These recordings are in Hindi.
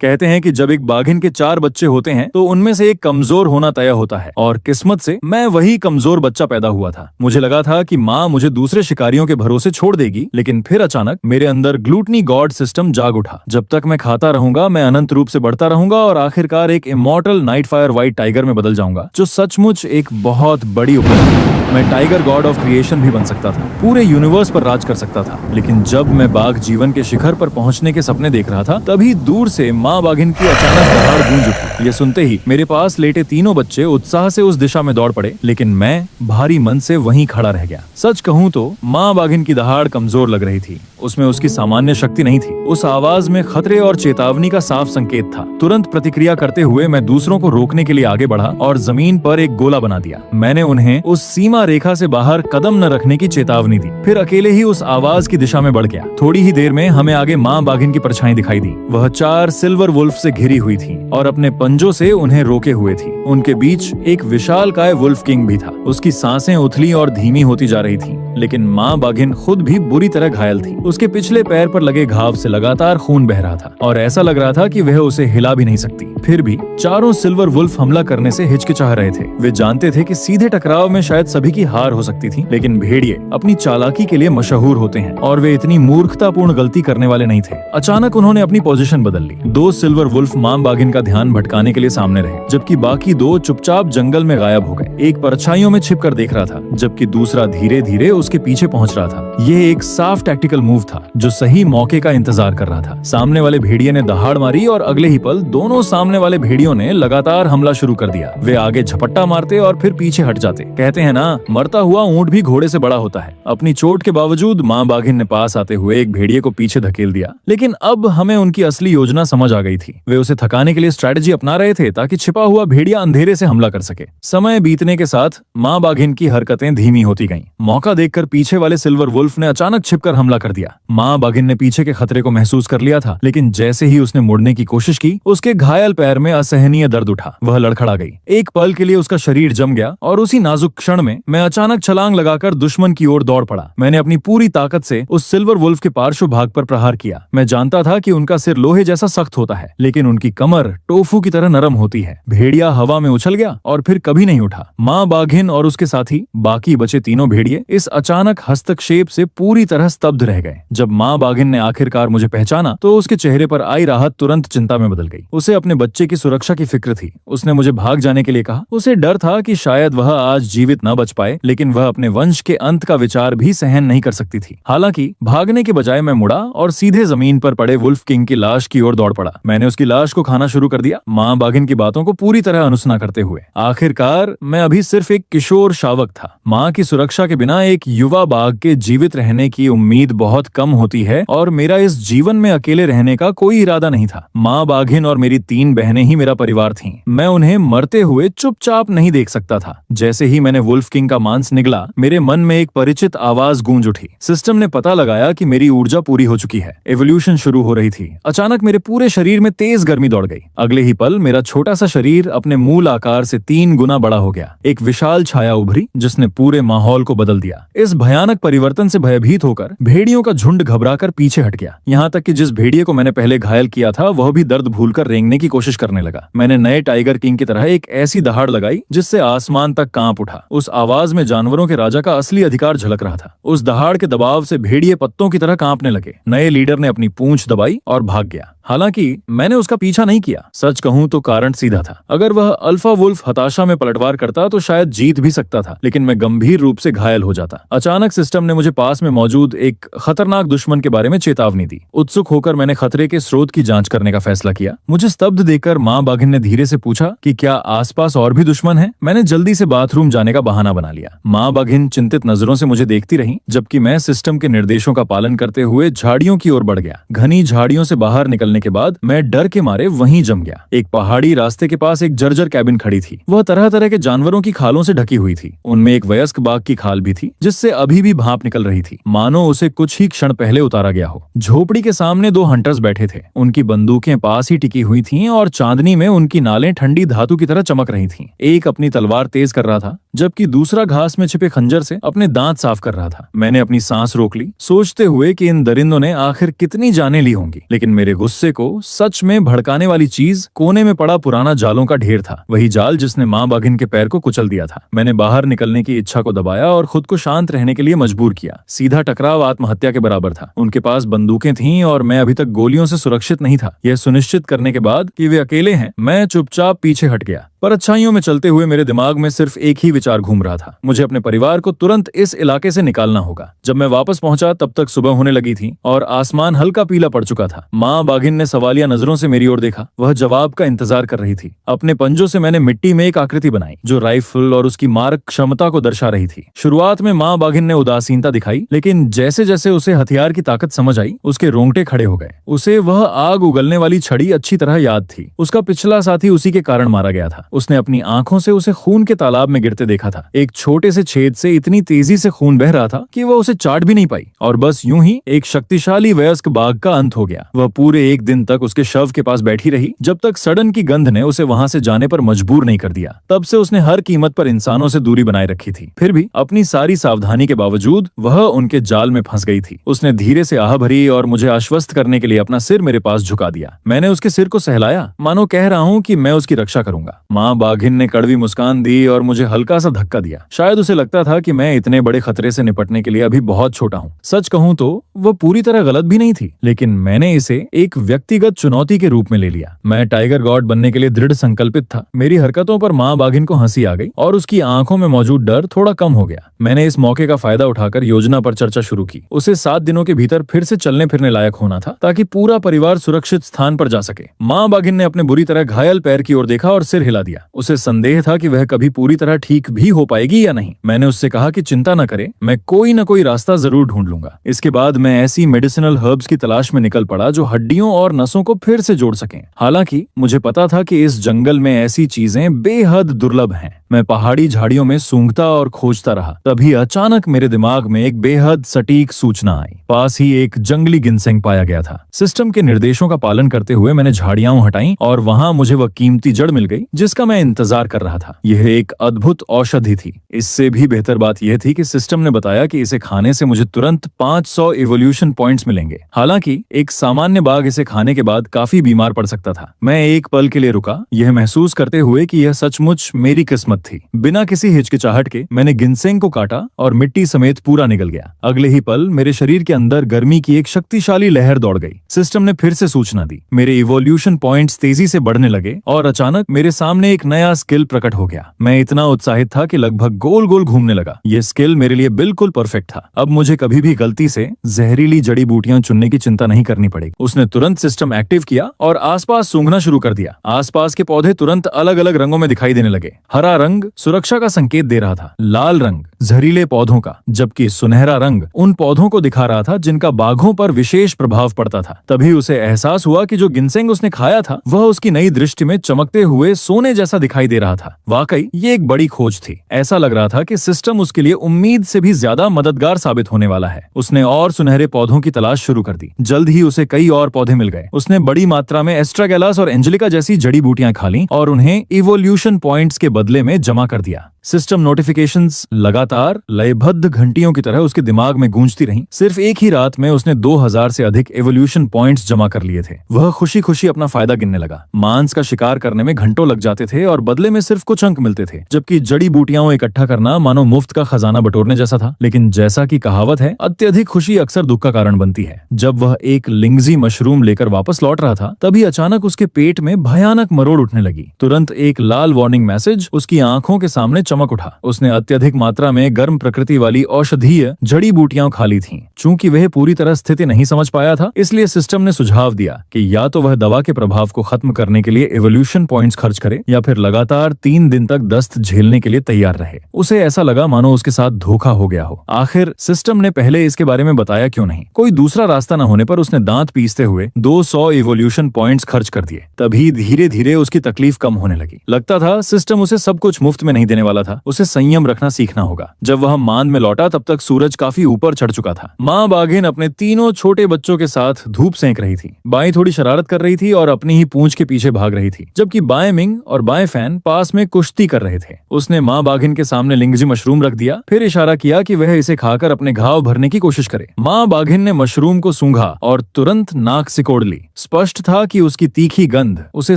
कहते हैं कि जब एक बाघिन के 4 बच्चे होते हैं तो उनमें से एक कमजोर होना तय होता है, और किस्मत से मैं वही कमजोर बच्चा पैदा हुआ था। मुझे लगा था कि माँ मुझे दूसरे शिकारियों के भरोसे छोड़ देगी, लेकिन फिर अचानक मेरे अंदर ग्लूटनी गॉड सिस्टम जाग उठा। जब तक मैं खाता रहूंगा मैं अनंत रूप से बढ़ता रहूंगा और आखिरकार एक इमॉर्टल नाइटफायर व्हाइट टाइगर में बदल जाऊंगा, जो सचमुच एक बहुत बड़ी उपलब्धि। मैं टाइगर गॉड ऑफ क्रिएशन भी बन सकता था, पूरे यूनिवर्स पर राज कर सकता था। लेकिन जब मैं बाघ जीवन के शिखर पर पहुंचने के सपने देख रहा था, तभी दूर से माँ बाघिन की अचानक दहाड़ गूंज उठी। ये सुनते ही मेरे पास लेटे तीनों बच्चे उत्साह से उस दिशा में दौड़ पड़े, लेकिन मैं भारी मन से वहीं खड़ा रह गया। सच कहूँ तो माँ बाघिन की दहाड़ कमजोर लग रही थी, उसमें उसकी सामान्य शक्ति नहीं थी। उस आवाज में खतरे और चेतावनी का साफ संकेत था। तुरंत प्रतिक्रिया करते हुए मैं दूसरों को रोकने के लिए आगे बढ़ा और जमीन पर एक गोला बना दिया। मैंने उन्हें उस सीमा रेखा से बाहर कदम न रखने की चेतावनी दी, फिर अकेले ही उस आवाज की दिशा में बढ़ गया। थोड़ी ही देर में हमें आगे माँ बाघिन की परछाई दिखाई दी। वह 4 सिल्वर वुल्फ से घिरी हुई थी और अपने पंजों से उन्हें रोके हुए थी। उनके बीच एक विशालकाय वुल्फ किंग भी था। उसकी सांसें उथली और धीमी होती जा रही थी, लेकिन माँ बाघिन खुद भी बुरी तरह घायल थी। उसके पिछले पैर पर लगे घाव से लगातार खून बह रहा था और ऐसा लग रहा था कि वह उसे हिला भी नहीं सकती। फिर भी चारों सिल्वर वुल्फ हमला करने से हिचकिचा रहे थे। वे जानते थे कि सीधे टकराव में शायद सभी की हार हो सकती थी, लेकिन भेड़िए अपनी चालाकी के लिए मशहूर होते हैं और वे इतनी मूर्खतापूर्ण गलती करने वाले नहीं थे। अचानक उन्होंने अपनी पोजीशन बदल ली। 2 सिल्वर वुल्फ माँ बाघिन का ध्यान भटकाने के लिए सामने रहे, जबकि बाकी 2 चुपचाप जंगल में गायब हो गए। एक परछाइयों में छिपकर देख रहा था, जबकि दूसरा धीरे धीरे उसके पीछे पहुंच रहा था। यह एक साफ टैक्टिकल मूव था जो सही मौके का इंतजार कर रहा था। सामने वाले भेड़िए ने दहाड़ मारी और अगले ही पल दोनों सामने वाले भेड़ियों ने लगातार हमला शुरू कर दिया। वे आगे झपट्टा मारते और फिर पीछे हट जाते। कहते हैं ना, मरता हुआ ऊंट भी घोड़े से बड़ा होता है। अपनी चोट के बावजूद माँ बाघिन ने पास आते हुए एक भेड़िए को पीछे धकेल दिया, लेकिन अब हमें उनकी असली योजना समझ आ गई थी। वे उसे थकाने के लिए स्ट्रेटजी अपना रहे थे ताकि छिपा हुआ भेड़िया अंधेरे से हमला कर सके। समय बीतने के साथ माँ बाघिन की हरकतें धीमी होती गईं। मौका देखकर पीछे वाले सिल्वर वुल्फ ने अचानक छिपकर हमला कर दिया। माँ बाघिन ने पीछे के खतरे को महसूस कर लिया था, लेकिन जैसे ही उसने मुड़ने की कोशिश की, उसके घायल पैर में असहनीय दर्द उठा। वह लड़खड़ा गई। एक पल के लिए उसका शरीर जम गया और उसी नाजुक क्षण में मैं अचानक छलांग लगाकर दुश्मन की ओर दौड़ पड़ा। मैंने अपनी पूरी ताकत से उस सिल्वर वुल्फ के पार्श्व भाग पर प्रहार किया। मैं जानता था कि उनका सिर लोहे जैसा सख्त होता है, लेकिन उनकी कमर टोफू की तरह नरम होती है। भेड़िया हवा में उछल गया और फिर कभी नहीं उठा। माँ बाघिन और उसके साथी बाकी बचे तीनों भेड़िए इस अचानक हस्तक्षेप से पूरी तरह स्तब्ध रह गए। जब माँ बाघिन ने आखिरकार मुझे पहचाना तो उसके चेहरे पर आई राहत तुरंत चिंता में बदल गई। उसे अपने बच्चे की सुरक्षा की फिक्र थी। उसने मुझे भाग जाने के लिए कहा। उसे डर था कि शायद वह आज जीवित न बच पाए, लेकिन वह अपने वंश के अंत का विचार भी सहन नहीं कर सकती थी। हालांकि भागने के बजाय मैं मुड़ा और सीधे जमीन पर पड़े वुल्फ किंग की लाश की ओर दौड़ पड़ा। मैंने उसकी लाश को खाना शुरू कर दिया, माँ बाघिन की बातों को पूरी तरह अनुसना करते हुए। आखिरकार मैं अभी सिर्फ एक किशोर शावक था। माँ की सुरक्षा के बिना एक युवा बाघ के जीवित रहने की उम्मीद बहुत कम होती है और मेरा इस जीवन में अकेले रहने का कोई इरादा नहीं था। माँ बाघिन और मेरी 3 बहनें ही मेरा परिवार थीं। मैं उन्हें मरते हुए चुपचाप नहीं देख सकता था। जैसे ही मैंने वुल्फ किंग का मांस निगला, मेरे मन में एक परिचित आवाज गूंज उठी। सिस्टम ने पता लगाया कि मेरी ऊर्जा पूरी हो चुकी है। एवोल्यूशन शुरू हो रही थी। अचानक मेरे पूरे शरीर में तेज गर्मी दौड़ गई। अगले ही पल मेरा छोटा सा शरीर अपने मूल आकार से 3 गुना बड़ा हो गया। एक विशाल छाया उभरी जिसने पूरे माहौल को बदल दिया। इस भयानक परिवर्तन से भयभीत होकर भेड़ियों का झुंड घबराकर पीछे हट गया। यहाँ तक कि जिस भेड़िए को मैंने पहले घायल किया था वह भी दर्द भूलकर रेंगने की कोशिश करने लगा। मैंने नए टाइगर किंग की तरह एक ऐसी दहाड़ लगाई जिससे आसमान तक कांप उठा। उस आवाज में जानवरों के राजा का असली अधिकार झलक रहा था। उस दहाड़ के दबाव से भेड़िए पत्तों की तरह कांपने लगे। नए लीडर ने अपनी पूंछ दबाई और भाग गया। हालांकि मैंने उसका पीछा नहीं किया। सच कहूं तो कारण सीधा था। अगर वह अल्फा वुल्फ हताशा में पलटवार करता तो शायद जीत भी सकता था, लेकिन मैं गंभीर रूप से घायल हो जाता। अचानक सिस्टम ने मुझे पास में मौजूद एक खतरनाक दुश्मन के बारे में चेतावनी दी। उत्सुक होकर मैंने खतरे के स्रोत की जांच करने का फैसला किया। मुझे स्तब्ध देखकर माँ बाघिन ने धीरे से पूछा कि क्या आसपास और भी दुश्मन है। मैंने जल्दी से बाथरूम जाने का बहाना बना लिया। माँ बाघिन चिंतित नजरों से मुझे देखती रही, जबकि मैं सिस्टम के निर्देशों का पालन करते हुए झाड़ियों की ओर बढ़ गया। घनी झाड़ियों से बाहर निकलने के बाद मैं डर के मारे वहीं जम गया। एक पहाड़ी रास्ते के पास एक जर्जर कैबिन खड़ी थी। वह तरह तरह के जानवरों की खालों से ढकी हुई थी। उनमें एक वयस्क बाघ की खाल भी थी जिससे अभी भी भाप निकल रही थी, मानो उसे कुछ ही क्षण पहले उतारा गया हो। झोपड़ी के सामने 2 हंटर्स बैठे थे। उनकी बंदूकें पास ही टिकी हुई थीं और चांदनी में उनकी नालें ठंडी धातु की तरह चमक रही थीं। एक अपनी तलवार तेज कर रहा था, जबकि दूसरा घास में छिपे खंजर से अपने दांत साफ कर रहा था। मैंने अपनी सांस रोक ली, सोचते हुए कि इन दरिंदों ने आखिर कितनी जानें ली होंगी, लेकिन मेरे गुस्से को सच में भड़काने वाली चीज कोने में पड़ा पुराना जालों का ढेर था। वही जाल जिसने माँ बाघिन के पैर को कुचल दिया था। मैंने बाहर निकलने की इच्छा को दबाया और खुद को शांत रहने के लिए मजबूर किया। सीधा टकराव आत्महत्या के बराबर था। उनके पास बंदूकें थीं और मैं अभी तक गोलियों से सुरक्षित नहीं था। यह सुनिश्चित करने के बाद कि वे अकेले हैं, मैं चुपचाप पीछे हट गया। पर अच्छाइयों में चलते हुए मेरे दिमाग में सिर्फ एक ही विचार घूम रहा था, मुझे अपने परिवार को तुरंत इस इलाके से निकालना होगा। जब मैं वापस पहुंचा तब तक सुबह होने लगी थी और आसमान हल्का पीला पड़ चुका था। माँ बाघिन ने सवालिया नजरों से मेरी ओर देखा। वह जवाब का इंतजार कर रही थी। अपने पंजों से मैंने मिट्टी में एक आकृति बनाई जो राइफल और उसकी मारक क्षमता को दर्शा रही थी। शुरुआत में माँ बाघिन ने उदासीनता दिखाई, लेकिन जैसे जैसे उसे हथियार की ताकत समझ आई, उसके रोंगटे खड़े हो गए। उसे वह आग उगलने वाली छड़ी अच्छी तरह याद थी। उसका पिछला साथी उसी के कारण मारा गया था। उसने अपनी आंखों से उसे खून के तालाब में गिरते देखा था। एक छोटे से छेद से इतनी तेजी से खून बह रहा था कि वह उसे चाट भी नहीं पाई और बस यूं ही एक शक्तिशाली वयस्क बाघ का अंत हो गया। वह पूरे एक दिन तक उसके शव के पास बैठी रही जब तक सड़न की गंध ने उसे वहां से जाने पर मजबूर नहीं कर दिया। तब से उसने हर कीमत पर इंसानों से दूरी बनाए रखी थी। फिर भी अपनी सारी सावधानी के बावजूद वह उनके जाल में फंस गई थी। उसने धीरे से आह भरी और मुझे आश्वस्त करने के लिए अपना सिर मेरे पास झुका दिया। मैंने उसके सिर को सहलाया, मानो कह रहा हूँ कि मैं उसकी रक्षा करूंगा। माँ बाघिन ने कड़वी मुस्कान दी और मुझे हल्का सा धक्का दिया। शायद उसे लगता था कि मैं इतने बड़े खतरे से निपटने के लिए अभी बहुत छोटा हूँ। सच कहूँ तो वह पूरी तरह गलत भी नहीं थी, लेकिन मैंने इसे एक व्यक्तिगत चुनौती के रूप में ले लिया। मैं टाइगर गॉड बनने के लिए दृढ़ संकल्पित था। मेरी हरकतों पर माँ बाघिन को हंसी आ गई और उसकी आंखों में मौजूद डर थोड़ा कम हो गया। मैंने इस मौके का फायदा उठाकर योजना पर चर्चा शुरू की। उसे 7 दिनों के भीतर फिर से चलने फिरने लायक होना था ताकि पूरा परिवार सुरक्षित स्थान पर जा सके। माँ बाघिन ने अपने बुरी तरह घायल पैर की ओर देखा और सिर हिला दिया। उसे संदेह था कि वह कभी पूरी तरह ठीक भी हो पाएगी या नहीं। मैंने उससे कहा कि चिंता न करे, मैं कोई न कोई रास्ता जरूर ढूंढ लूंगा। इसके बाद मैं ऐसी मेडिसिनल हर्ब्स की तलाश में निकल पड़ा जो हड्डियों और नसों को फिर से जोड़ सकें। हालांकि मुझे पता था कि इस जंगल में ऐसी चीजें बेहद दुर्लभ हैं। मैं पहाड़ी झाड़ियों में सूंघता और खोजता रहा। तभी अचानक मेरे दिमाग में एक बेहद सटीक सूचना आई। पास ही एक जंगली गिनसेंग पाया गया था। सिस्टम के निर्देशों का पालन करते हुए मैंने झाड़ियां हटाई और वहां मुझे वह कीमती जड़ मिल गई जिसका मैं इंतजार कर रहा था। यह एक अद्भुत औषधि थी। इससे भी बेहतर बात यह थी कि सिस्टम ने बताया कि इसे खाने से मुझे तुरंत 500 इवोल्यूशन पॉइंट्स मिलेंगे। हालांकि एक सामान्य बाघ इसे खाने के बाद काफी बीमार पड़ सकता था। मैं एक पल के लिए रुका, यह महसूस करते हुए कि यह सचमुच मेरी किस्मत थी। बिना किसी हिचकिचाहट के मैंने गिनसेंग को काटा और मिट्टी समेत पूरा निगल गया। अगले ही पल मेरे शरीर के अंदर गर्मी की एक शक्तिशाली लहर दौड़ गई। सिस्टम ने फिर से सूचना दी। मेरे इवोल्यूशन पॉइंट्स तेजी से बढ़ने लगे और अचानक मेरे सामने एक नया स्किल प्रकट हो गया। मैं इतना उत्साहित था कि लगभग गोल गोल घूमने लगा। यह स्किल मेरे लिए बिल्कुल परफेक्ट था। अब मुझे कभी भी गलती से जहरीली जड़ी बूटियां चुनने की चिंता नहीं करनी पड़ेगी। उसने तुरंत सिस्टम एक्टिव किया और आसपास सूंघना शुरू कर दिया। आसपास के पौधे तुरंत अलग अलग रंगों में दिखाई देने लगे। हरा रंग सुरक्षा का संकेत दे रहा था, लाल रंग जहरीले पौधों का, जबकि सुनहरा रंग उन पौधों को दिखा रहा था जिनका बाघों पर विशेष प्रभाव पड़ता था। तभी उसे एहसास हुआ कि जो गिनसेंग उसने खाया था वह उसकी नई दृष्टि में चमकते हुए सोने जैसा दिखाई दे रहा था। वाकई ये एक बड़ी खोज थी। ऐसा लग रहा था कि सिस्टम उसके लिए उम्मीद से भी ज्यादा मददगार साबित होने वाला है। उसने और सुनहरे पौधों की तलाश शुरू कर दी। जल्द ही उसे कई और पौधे मिल गए। उसने बड़ी मात्रा में एस्ट्रागैलास और एंजेलिका जैसी जड़ी बूटियां खा लीं और उन्हें इवोल्यूशन पॉइंट्स के बदले में जमा कर दिया। सिस्टम नोटिफिकेशंस लगातार लयबद्ध घंटियों की तरह उसके दिमाग में गूंजती रहीं। सिर्फ एक ही रात में उसने 2000 से अधिक एवोल्यूशन पॉइंट्स जमा कर लिए थे। वह खुशी खुशी अपना फायदा गिनने लगा। मांस का शिकार करने में घंटों लग जाते थे और बदले में सिर्फ कुछ अंक मिलते थे, जबकि जड़ी बूटियां इकट्ठा करना मानो मुफ्त का खजाना बटोरने जैसा था। लेकिन जैसा कि कहावत है, अत्यधिक खुशी अक्सर दुख का कारण बनती है। जब वह एक लिंगजी मशरूम लेकर वापस लौट रहा था, तभी अचानक उसके पेट में भयानक मरोड़ उठने लगी। तुरंत एक लाल वार्निंग मैसेज उसकी आंखों के सामने चमक उठा। उसने अत्यधिक मात्रा में गर्म प्रकृति वाली औषधीय जड़ी बूटियां खा ली थीं। चूंकि वह पूरी तरह स्थिति नहीं समझ पाया था, इसलिए सिस्टम ने सुझाव दिया कि या तो वह दवा के प्रभाव को खत्म करने के लिए एवोल्यूशन पॉइंट्स खर्च करे या फिर लगातार 3 दिन तक दस्त झेलने के लिए तैयार रहे। उसे ऐसा लगा मानो उसके साथ धोखा हो गया हो। आखिर सिस्टम ने पहले इसके बारे में बताया क्यों नहीं? कोई दूसरा रास्ता न होने पर उसने दांत पीसते हुए 200 इवोल्यूशन पॉइंट्स खर्च कर दिए। तभी धीरे धीरे उसकी तकलीफ कम होने लगी। लगता था सिस्टम उसे सब कुछ मुफ्त में नहीं देने वाला था। था, उसे संयम रखना सीखना होगा। जब वह मांद में लौटा तब तक सूरज काफी ऊपर चढ़ चुका था। माँ बाघिन अपने तीनों छोटे बच्चों के साथ धूप सेंक रही थी। बाई थोड़ी शरारत कर रही थी और अपनी ही पूंछ के पीछे भाग रही थी, जबकि बाएं मिंग और बाएं फैन पास में कुश्ती कर रहे थे। उसने माँ बाघिन के सामने लिंगजी मशरूम रख दिया, फिर इशारा किया कि वह इसे खाकर अपने घाव भरने की कोशिश करे। माँ बाघिन ने मशरूम को सूंघा और तुरंत नाक सिकोड़ ली। स्पष्ट था कि उसकी तीखी गंध उसे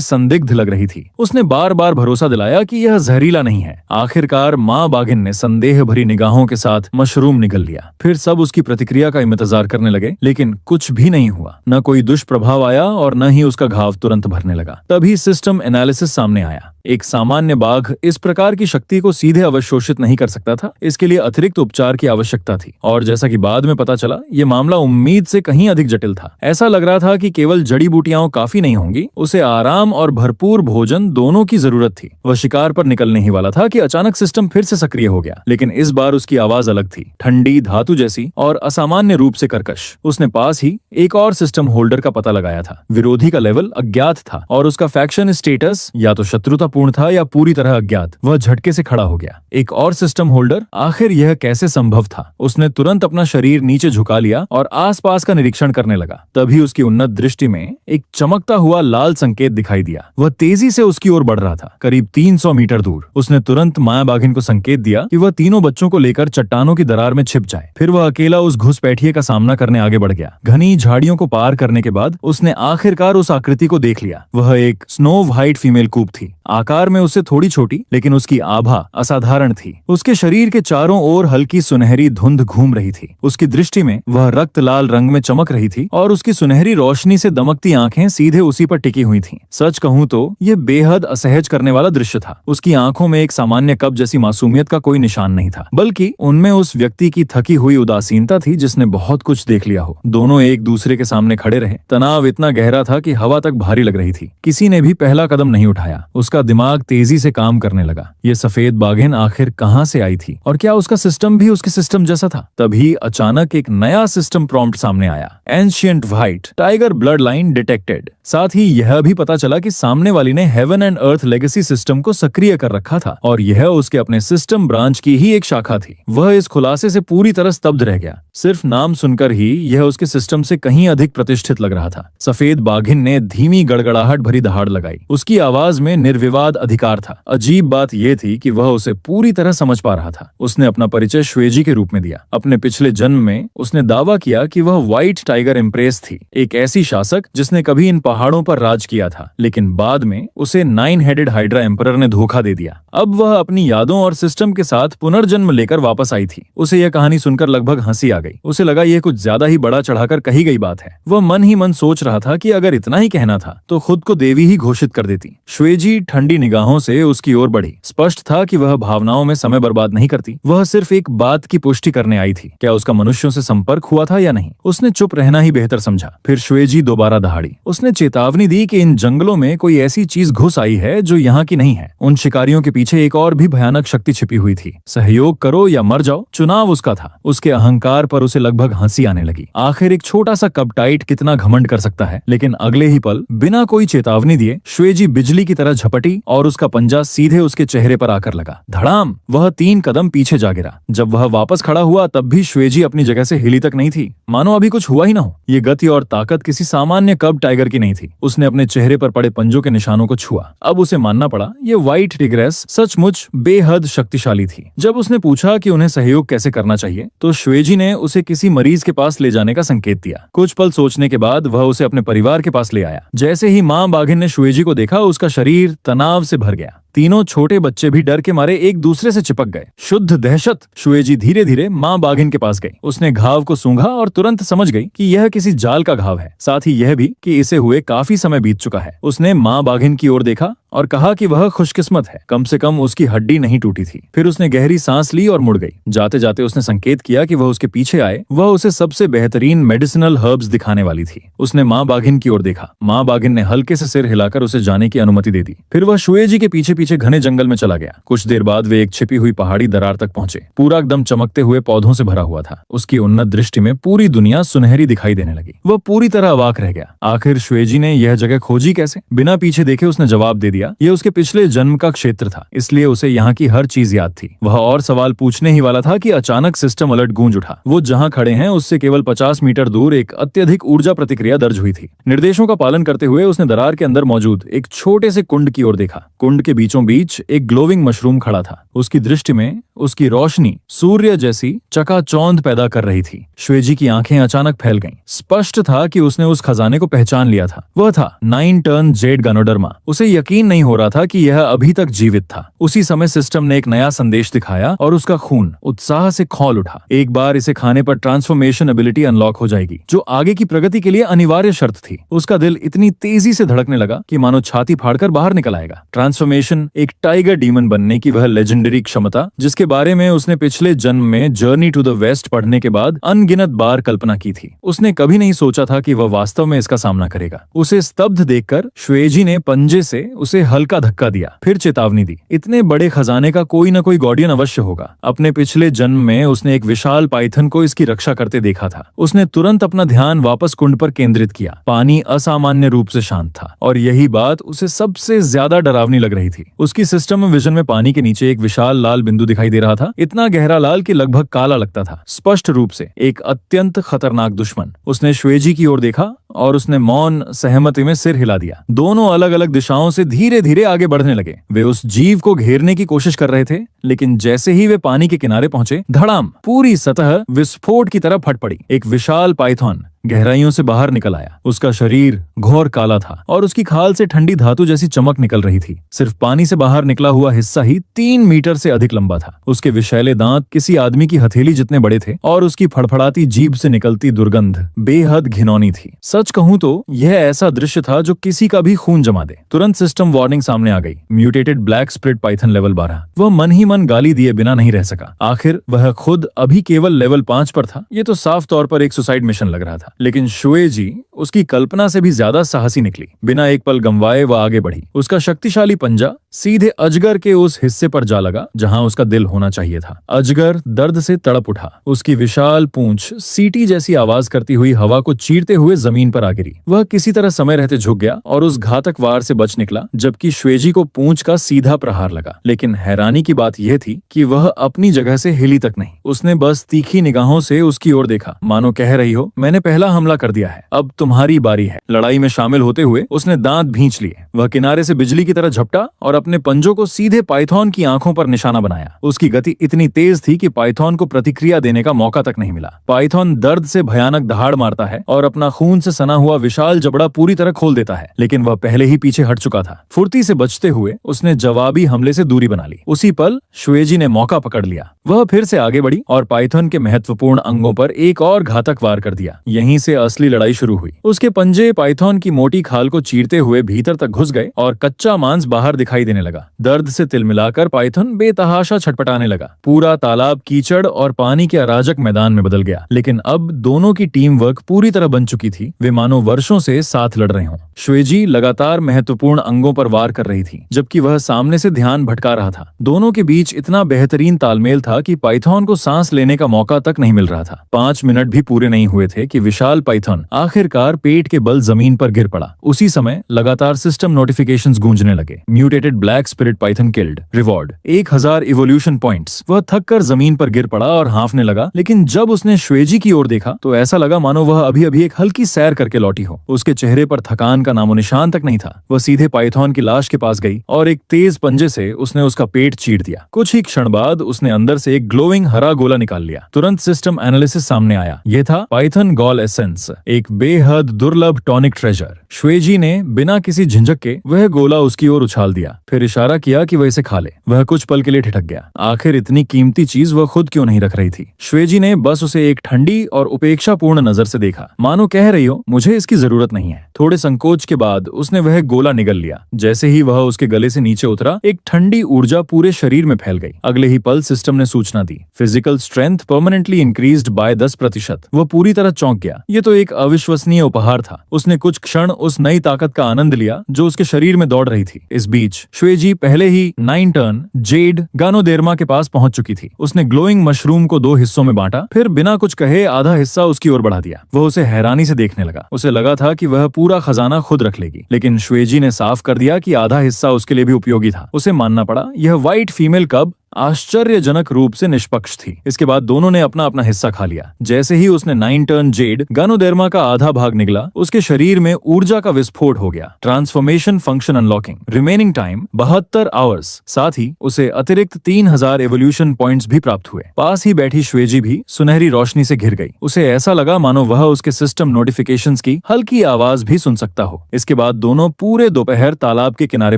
संदिग्ध लग रही थी। उसने बार बार भरोसा दिलाया कि यह जहरीला नहीं है। आखिरकार माँ बाघिन ने संदेह भरी निगाहों के साथ मशरूम निगल लिया। फिर सब उसकी प्रतिक्रिया का इंतजार करने लगे, लेकिन कुछ भी नहीं हुआ। न कोई दुष्प्रभाव आया और न ही उसका घाव तुरंत भरने लगा। तभी सिस्टम एनालिसिस सामने आया। एक सामान्य बाघ इस प्रकार की शक्ति को सीधे अवशोषित नहीं कर सकता था। इसके लिए अतिरिक्त उपचार की आवश्यकता थी, और जैसा कि बाद में पता चला, ये मामला उम्मीद से कहीं अधिक जटिल था। ऐसा लग रहा था कि केवल जड़ी बूटियां काफी नहीं होंगी, उसे आराम और भरपूर भोजन दोनों की जरूरत थी। वह शिकार पर निकलने ही वाला था कि अचानक सिस्टम फिर से सक्रिय हो गया, लेकिन इस बार उसकी आवाज अलग थी, ठंडी, धातु जैसी और असामान्य रूप से कर्कश। उसने पास ही एक और सिस्टम होल्डर का पता लगाया था। विरोधी का लेवल अज्ञात था और उसका फैक्शन स्टेटस या तो शत्रुता पूर्ण था या पूरी तरह अज्ञात। वह झटके से खड़ा हो गया। एक और सिस्टम होल्डर? आखिर यह कैसे संभव था? उसने तुरंत अपना शरीर नीचे झुका लिया और आसपास का निरीक्षण करने लगा। तभी उसकी उन्नत दृष्टि में एक चमकता हुआ लाल संकेत दिखाई दिया। वह तेजी से उसकी ओर बढ़ रहा था, करीब 300 मीटर दूर। उसने तुरंत माया बाघिन को संकेत दिया कि वह तीनों बच्चों को लेकर चट्टानों की दरार में छिप जाए। फिर वह अकेला उस घुसपैठिए का सामना करने आगे बढ़ गया। घनी झाड़ियों को पार करने के बाद उसने आखिरकार उस आकृति को देख लिया। वह एक स्नो व्हाइट फीमेल कूब थी। आकार में उससे थोड़ी छोटी, लेकिन उसकी आभा असाधारण थी। उसके शरीर के चारों ओर हल्की सुनहरी धुंध घूम रही थी। उसकी दृष्टि में वह रक्त लाल रंग में चमक रही थी और उसकी सुनहरी रोशनी से दमकती आंखें सीधे उसी पर टिकी हुई थीं। सच कहूं तो यह बेहद असहज करने वाला दृश्य था। उसकी आंखों में एक सामान्य कब जैसी मासूमियत का कोई निशान नहीं था, बल्कि उनमें उस व्यक्ति की थकी हुई उदासीनता थी जिसने बहुत कुछ देख लिया हो। दोनों एक दूसरे के सामने खड़े रहे। तनाव इतना गहरा था कि हवा तक भारी लग रही थी। किसी ने भी पहला कदम नहीं उठाया। उसका दिमाग तेजी से काम करने लगा। ये सफेद बाघिन आखिर कहां से आई थी और क्या उसका सिस्टम भी उसके सिस्टम जैसा था? तभी अचानक एक नया सिस्टम प्रॉम्प्ट सामने आया। Ancient white tiger blood line detected. साथ ही यह भी पता चला कि सामने वाली ने heaven and earth legacy system को सक्रिय कर रखा था और यह उसके अपने सिस्टम ब्रांच की ही एक शाखा थी। वह इस खुलासे से पूरी तरह स्तब्ध रह गया। सिर्फ नाम सुनकर ही यह उसके सिस्टम से कहीं अधिक प्रतिष्ठित लग रहा था। सफेद बाघिन ने धीमी गड़गड़ाहट भरी दहाड़ लगाई। उसकी आवाज में निर्विवाद अधिकार था। अजीब बात यह थी कि वह उसे पूरी तरह समझ पा रहा था। उसने अपना परिचय श्वेजी के रूप में दिया। अपने पिछले जन्म में उसने दावा किया कि वह व्हाइट टाइगर एम्प्रेस थी, एक ऐसी शासक जिसने कभी इन पहाड़ों पर राज किया था, लेकिन बाद में उसे 9 हेडेड हाइड्रा एम्परर ने धोखा दे दिया। अब वह अपनी यादों और सिस्टम के साथ पुनर्जन्म लेकर वापस आई थी। उसे यह कहानी सुनकर लगभग हंसी आ गई। उसे लगा यह कुछ ज्यादा ही बड़ा चढ़ाकर कही गई बात है। वह मन ही मन सोच रहा था कि अगर इतना ही कहना था तो खुद को देवी ही घोषित कर देती। श्वेजी ठंडी निगाहों से उसकी ओर बढ़ी। स्पष्ट था कि वह भावनाओं में समय बर्बाद नहीं करती। वह सिर्फ एक बात की पुष्टि करने आई थी, क्या उसका मनुष्यों से संपर्क हुआ था या नहीं। उसने चुप रहना ही बेहतर समझा। फिर श्वेजी दोबारा दहाड़ी। उसने चेतावनी दी कि इन जंगलों में कोई ऐसी चीज घुस आई है जो यहाँ की नहीं है। उन शिकारियों के पीछे एक और भी भयानक शक्ति छिपी हुई थी। सहयोग करो या मर जाओ, चुनाव उसका था। उसके अहंकार पर उसे लगभग हंसी आने लगी। आखिर एक छोटा सा कपटाइट कितना घमंड कर सकता है। लेकिन अगले ही पल बिना कोई चेतावनी दिए श्वेजी बिजली की तरह झपटी और उसका पंजा सीधे उसके चेहरे पर आकर लगा। धड़ाम! वह 3 कदम पीछे जा गिरा। जब वह वापस खड़ा हुआ तब भी श्वेजी अपनी जगह से हिली तक नहीं थी, मानो अभी कुछ हुआ ही ना हो। ये गति और ताकत किसी सामान्य कब टाइगर की नहीं थी। उसने अपने चेहरे पर पड़े पंजों के निशानों को छुआ। अब उसे मानना पड़ा, ये व्हाइट टिग्रेस सचमुच बेहद शक्तिशाली थी। जब उसने पूछा कि उन्हें सहयोग कैसे करना चाहिए, तो श्वेजी ने उसे किसी मरीज के पास ले जाने का संकेत दिया। कुछ पल सोचने के बाद वह उसे अपने परिवार के पास ले आया। जैसे ही माँ बाघिन ने श्वेजी को देखा, उसका शरीर तनाव से भर गया। तीनों छोटे बच्चे भी डर के मारे एक दूसरे से चिपक गए। शुद्ध दहशत। श्वेजी धीरे धीरे माँ बाघिन के पास गई। उसने घाव को सूंघा और तुरंत समझ गई कि यह किसी जाल का घाव है। साथ ही यह भी कि इसे हुए काफी समय बीत चुका है। उसने माँ बाघिन की ओर देखा और कहा कि वह खुशकिस्मत है, कम से कम उसकी हड्डी नहीं टूटी थी। फिर उसने गहरी सांस ली और मुड़ गई। जाते जाते उसने संकेत किया कि वह उसके पीछे आए। वह उसे सबसे बेहतरीन मेडिसिनल हर्ब्स दिखाने वाली थी। उसने माँ बाघिन की ओर देखा। माँ बाघिन ने हल्के से सिर हिलाकर उसे जाने की अनुमति दे दी। फिर वह श्वेजी के पीछे पीछे घने जंगल में चला गया। कुछ देर बाद वे एक छिपी हुई पहाड़ी दरार तक पहुंचे। पूरा एकदम चमकते हुए पौधों से भरा हुआ था। उसकी उन्नत दृष्टि में पूरी दुनिया सुनहरी दिखाई देने लगी। वह पूरी तरह अवाक रह गया। आखिर श्वेजी ने यह जगह खोजी कैसे? बिना पीछे देखे उसने जवाब दे दिया, यह उसके पिछले जन्म का क्षेत्र था, इसलिए उसे यहाँ की हर चीज याद थी। वह और सवाल पूछने ही वाला था कि अचानक सिस्टम अलर्ट गूंज उठा। वो जहाँ खड़े हैं उससे केवल 50 मीटर दूर एक अत्यधिक ऊर्जा प्रतिक्रिया दर्ज हुई थी। निर्देशों का पालन करते हुए उसने दरार के अंदर मौजूद एक छोटे से कुंड की ओर देखा। कुंड के बीचों बीच एक ग्लोविंग मशरूम खड़ा था। उसकी दृष्टि में उसकी रोशनी सूर्य जैसी चकाचौंध पैदा कर रही थी। श्वेजी की आंखें अचानक फैल गईं। स्पष्ट था कि उसने उस खजाने को पहचान लिया था। वह था 9 टर्न जेड गनोडर्मा। उसे यकीन नहीं हो रहा था कि यह अभी तक जीवित था। उसी समय सिस्टम ने एक नया संदेश दिखाया और उसका खून उत्साह से खौल उठा। एक बार इसे खाने पर ट्रांसफॉर्मेशन एबिलिटी अनलॉक हो जाएगी, जो आगे की प्रगति के लिए अनिवार्य शर्त थी। उसका दिल इतनी तेजी से धड़कने लगा कि मानो छाती फाड़कर बाहर निकल आएगा। ट्रांसफॉर्मेशन, एक टाइगर डीमन बनने की वह लेजेंडरी क्षमता जिसके बारे में उसने पिछले जन्म में जर्नी टू द वेस्ट पढ़ने के बाद अनगिनत बार कल्पना की थी। उसने कभी नहीं सोचा था कि वह वास्तव में इसका सामना करेगा। उसे स्तब्ध देखकर श्वेजी ने पंजे से उसे हल्का धक्का दिया, फिर चेतावनी दी, इतने बड़े खजाने का कोई न कोई गार्डियन अवश्य होगा। अपने पिछले जन्म में उसने एक विशाल पाइथन को इसकी रक्षा करते देखा था। उसने तुरंत अपना ध्यान वापस कुंड पर केंद्रित किया। पानी असामान्य रूप से शांत था और यही बात उसे सबसे ज्यादा डरावनी लग रही थी। उसकी सिस्टम विजन में पानी के नीचे एक विशाल लाल बिंदु दिखाई दे रहा था, इतना गहरा लाल कि लगभग काला लगता था। स्पष्ट रूप से एक अत्यंत खतरनाक दुश्मन। उसने श्वेजी की ओर देखा और उसने मौन सहमति में सिर हिला दिया। दोनों अलग अलग दिशाओं से धीरे धीरे आगे बढ़ने लगे। वे उस जीव को घेरने की कोशिश कर रहे थे, लेकिन जैसे ही वे पानी के किनारे पहुंचे, धड़ाम, पूरी सतह विस्फोट की तरह फट पड़ी। एक विशाल पाइथन गहराइयों से बाहर निकल आया। उसका शरीर घोर काला था और उसकी खाल से ठंडी धातु जैसी चमक निकल रही थी। सिर्फ पानी से बाहर निकला हुआ हिस्सा ही 3 मीटर से अधिक लंबा था। उसके विषैले दांत किसी आदमी की हथेली जितने बड़े थे और उसकी फड़फड़ाती जीभ से निकलती दुर्गंध बेहद घिनौनी थी। सच कहूं तो यह ऐसा दृश्य था जो किसी का भी खून जमा दे। तुरंत सिस्टम वार्निंग सामने आ गई। Mutated black split Python level 12। वह मन ही मन गाली दिए बिना नहीं रह सका। आखिर वह खुद अभी केवल लेवल 5 पर था। ये तो साफ तौर पर एक सुसाइड मिशन लग रहा था, लेकिन श्वेजी उसकी कल्पना से भी ज्यादा साहसी निकली। बिना एक पल गंवाए वह आगे बढ़ी। उसका शक्तिशाली पंजा सीधे अजगर के उस हिस्से पर जा लगा जहां उसका दिल होना चाहिए था। अजगर दर्द से तड़प उठा। उसकी विशाल पूंछ सीटी जैसी आवाज करती हुई हवा को चीरते हुए जमीन पर आ गिरी। वह किसी तरह समय रहते झुक गया और उस घातक वार से बच निकला, जबकि श्वेजी को पूंछ का सीधा प्रहार लगा। लेकिन हैरानी की बात यह थी कि वह अपनी जगह से हिली तक नहीं। उसने बस तीखी निगाहों से उसकी ओर देखा, मानो कह रही हो, मैंने पहला हमला कर दिया है, अब तुम्हारी बारी है। लड़ाई में शामिल होते हुए उसने दांत भींच लिए। वह किनारे से बिजली की तरह झपटा और अपने पंजों को सीधे पाइथन की आंखों पर निशाना बनाया। उसकी गति इतनी तेज थी कि पाइथन को प्रतिक्रिया देने का मौका तक नहीं मिला। पाइथन दर्द से भयानक दहाड़ मारता है और अपना खून से सना हुआ विशाल जबड़ा पूरी तरह खोल देता है, लेकिन वह पहले ही पीछे हट चुका था। फुर्ती से बचते हुए उसने जवाबी हमले से दूरी बना ली। उसी पल श्वेजी ने मौका पकड़ लिया। वह फिर से आगे बढ़ी और पाइथन के महत्वपूर्ण अंगों पर एक और घातक वार कर दिया। यहीं से असली लड़ाई शुरू हुई। उसके पंजे पाइथन की मोटी खाल को चीरते हुए भीतर तक घुस गए और कच्चा मांस बाहर दिखाई देने लगा। दर्द से तिलमिलाकर पाइथन बेतहाशा छटपटाने लगा। पूरा तालाब कीचड़ और पानी के अराजक मैदान में बदल गया। लेकिन अब दोनों की टीम वर्क पूरी तरह बन चुकी थी। वे मानो वर्षों से साथ लड़ रहे हों। श्वेजी लगातार महत्वपूर्ण अंगों पर वार कर रही थी, जबकि वह सामने से ध्यान भटका रहा था। दोनों के बीच इतना बेहतरीन तालमेल था कि पाइथन को सांस लेने का मौका तक नहीं मिल रहा था। 5 मिनट भी पूरे नहीं हुए थे कि विशाल पाइथन आखिरकार पेट के बल जमीन पर गिर पड़ा। उसी समय लगातार सिस्टम नोटिफिकेशंस गूंजने लगे। Mutated black spirit Python killed, reward 1000 evolution points. वह थक कर जमीन पर गिर पड़ा और हांफने लगा, लेकिन जब उसने श्वेजी की ओर देखा तो ऐसा लगा मानो वह अभी अभी एक हल्की सैर करके लौटी हो। उसके चेहरे पर थकान का नामो निशान तक नहीं था। वह सीधे पाइथन की लाश के पास गई और एक तेज पंजे से उसने उसका पेट चीर दिया। कुछ ही क्षण बाद उसने अंदर से एक ग्लोइंग हरा गोला निकाल लिया। तुरंत सिस्टम एनालिसिस सामने आया। यह था पाइथन गॉल एसेंस, एक बेहद दुर्लभ टॉनिक ट्रेजर। श्वेजी ने बिना किसी झिझक के वह गोला उसकी ओर उछाल दिया, फिर इशारा किया कि वह इसे खा ले। वह कुछ पल के लिए ठिठक गया। आखिर इतनी कीमती चीज वह खुद क्यों नहीं रख रही थी? श्वेजी ने बस उसे एक ठंडी और उपेक्षापूर्ण नजर से देखा, मानो कह रही हो, मुझे इसकी जरूरत नहीं है। थोड़े संकोच के बाद उसने वह गोला निगल लिया। जैसे ही वह उसके गले से नीचे उतरा, एक ठंडी ऊर्जा पूरे शरीर में फैल गई। अगले ही पल सिस्टम ने सूचना दी, physical strength permanently increased by 10%। वह पूरी तरह चौंक गया। ये तो एक अविश्वसनीय उपहार था। उसने कुछ क्षण उस नई ताकत का आनंद लिया जो उसके शरीर में दौड़ रही थी। इस बीच श्वेजी पहले ही 9 टर्न जेड गानोडेर्मा के पास पहुंच चुकी थी। उसने ग्लोइंग मशरूम को 2 हिस्सों में बांटा, फिर बिना कुछ कहे आधा हिस्सा उसकी ओर बढ़ा दिया। वह उसे हैरानी से देखने लगा। उसे लगा था कि वह पूरा खजाना खुद रख लेगी, लेकिन श्वेजी ने साफ कर दिया कि आधा हिस्सा उसके लिए भी उपयोगी था। उसे मानना पड़ा यह व्हाइट फीमेल कब आश्चर्यजनक रूप से निष्पक्ष थी। इसके बाद दोनों ने अपना अपना हिस्सा खा लिया। जैसे ही उसने 9 टर्न जेड गानोडेर्मा का आधा भाग निकला, उसके शरीर में ऊर्जा का विस्फोट हो गया। Transformation function unlocking, remaining time 72 hours. साथ ही उसे अतिरिक्त 3000 एवोल्यूशन पॉइंट्स भी प्राप्त हुए। पास ही बैठी श्वेजी भी सुनहरी रोशनी से घिर गई। उसे ऐसा लगा मानो वह उसके सिस्टम नोटिफिकेशंस की हल्की आवाज भी सुन सकता हो। इसके बाद दोनों पूरे दोपहर तालाब के किनारे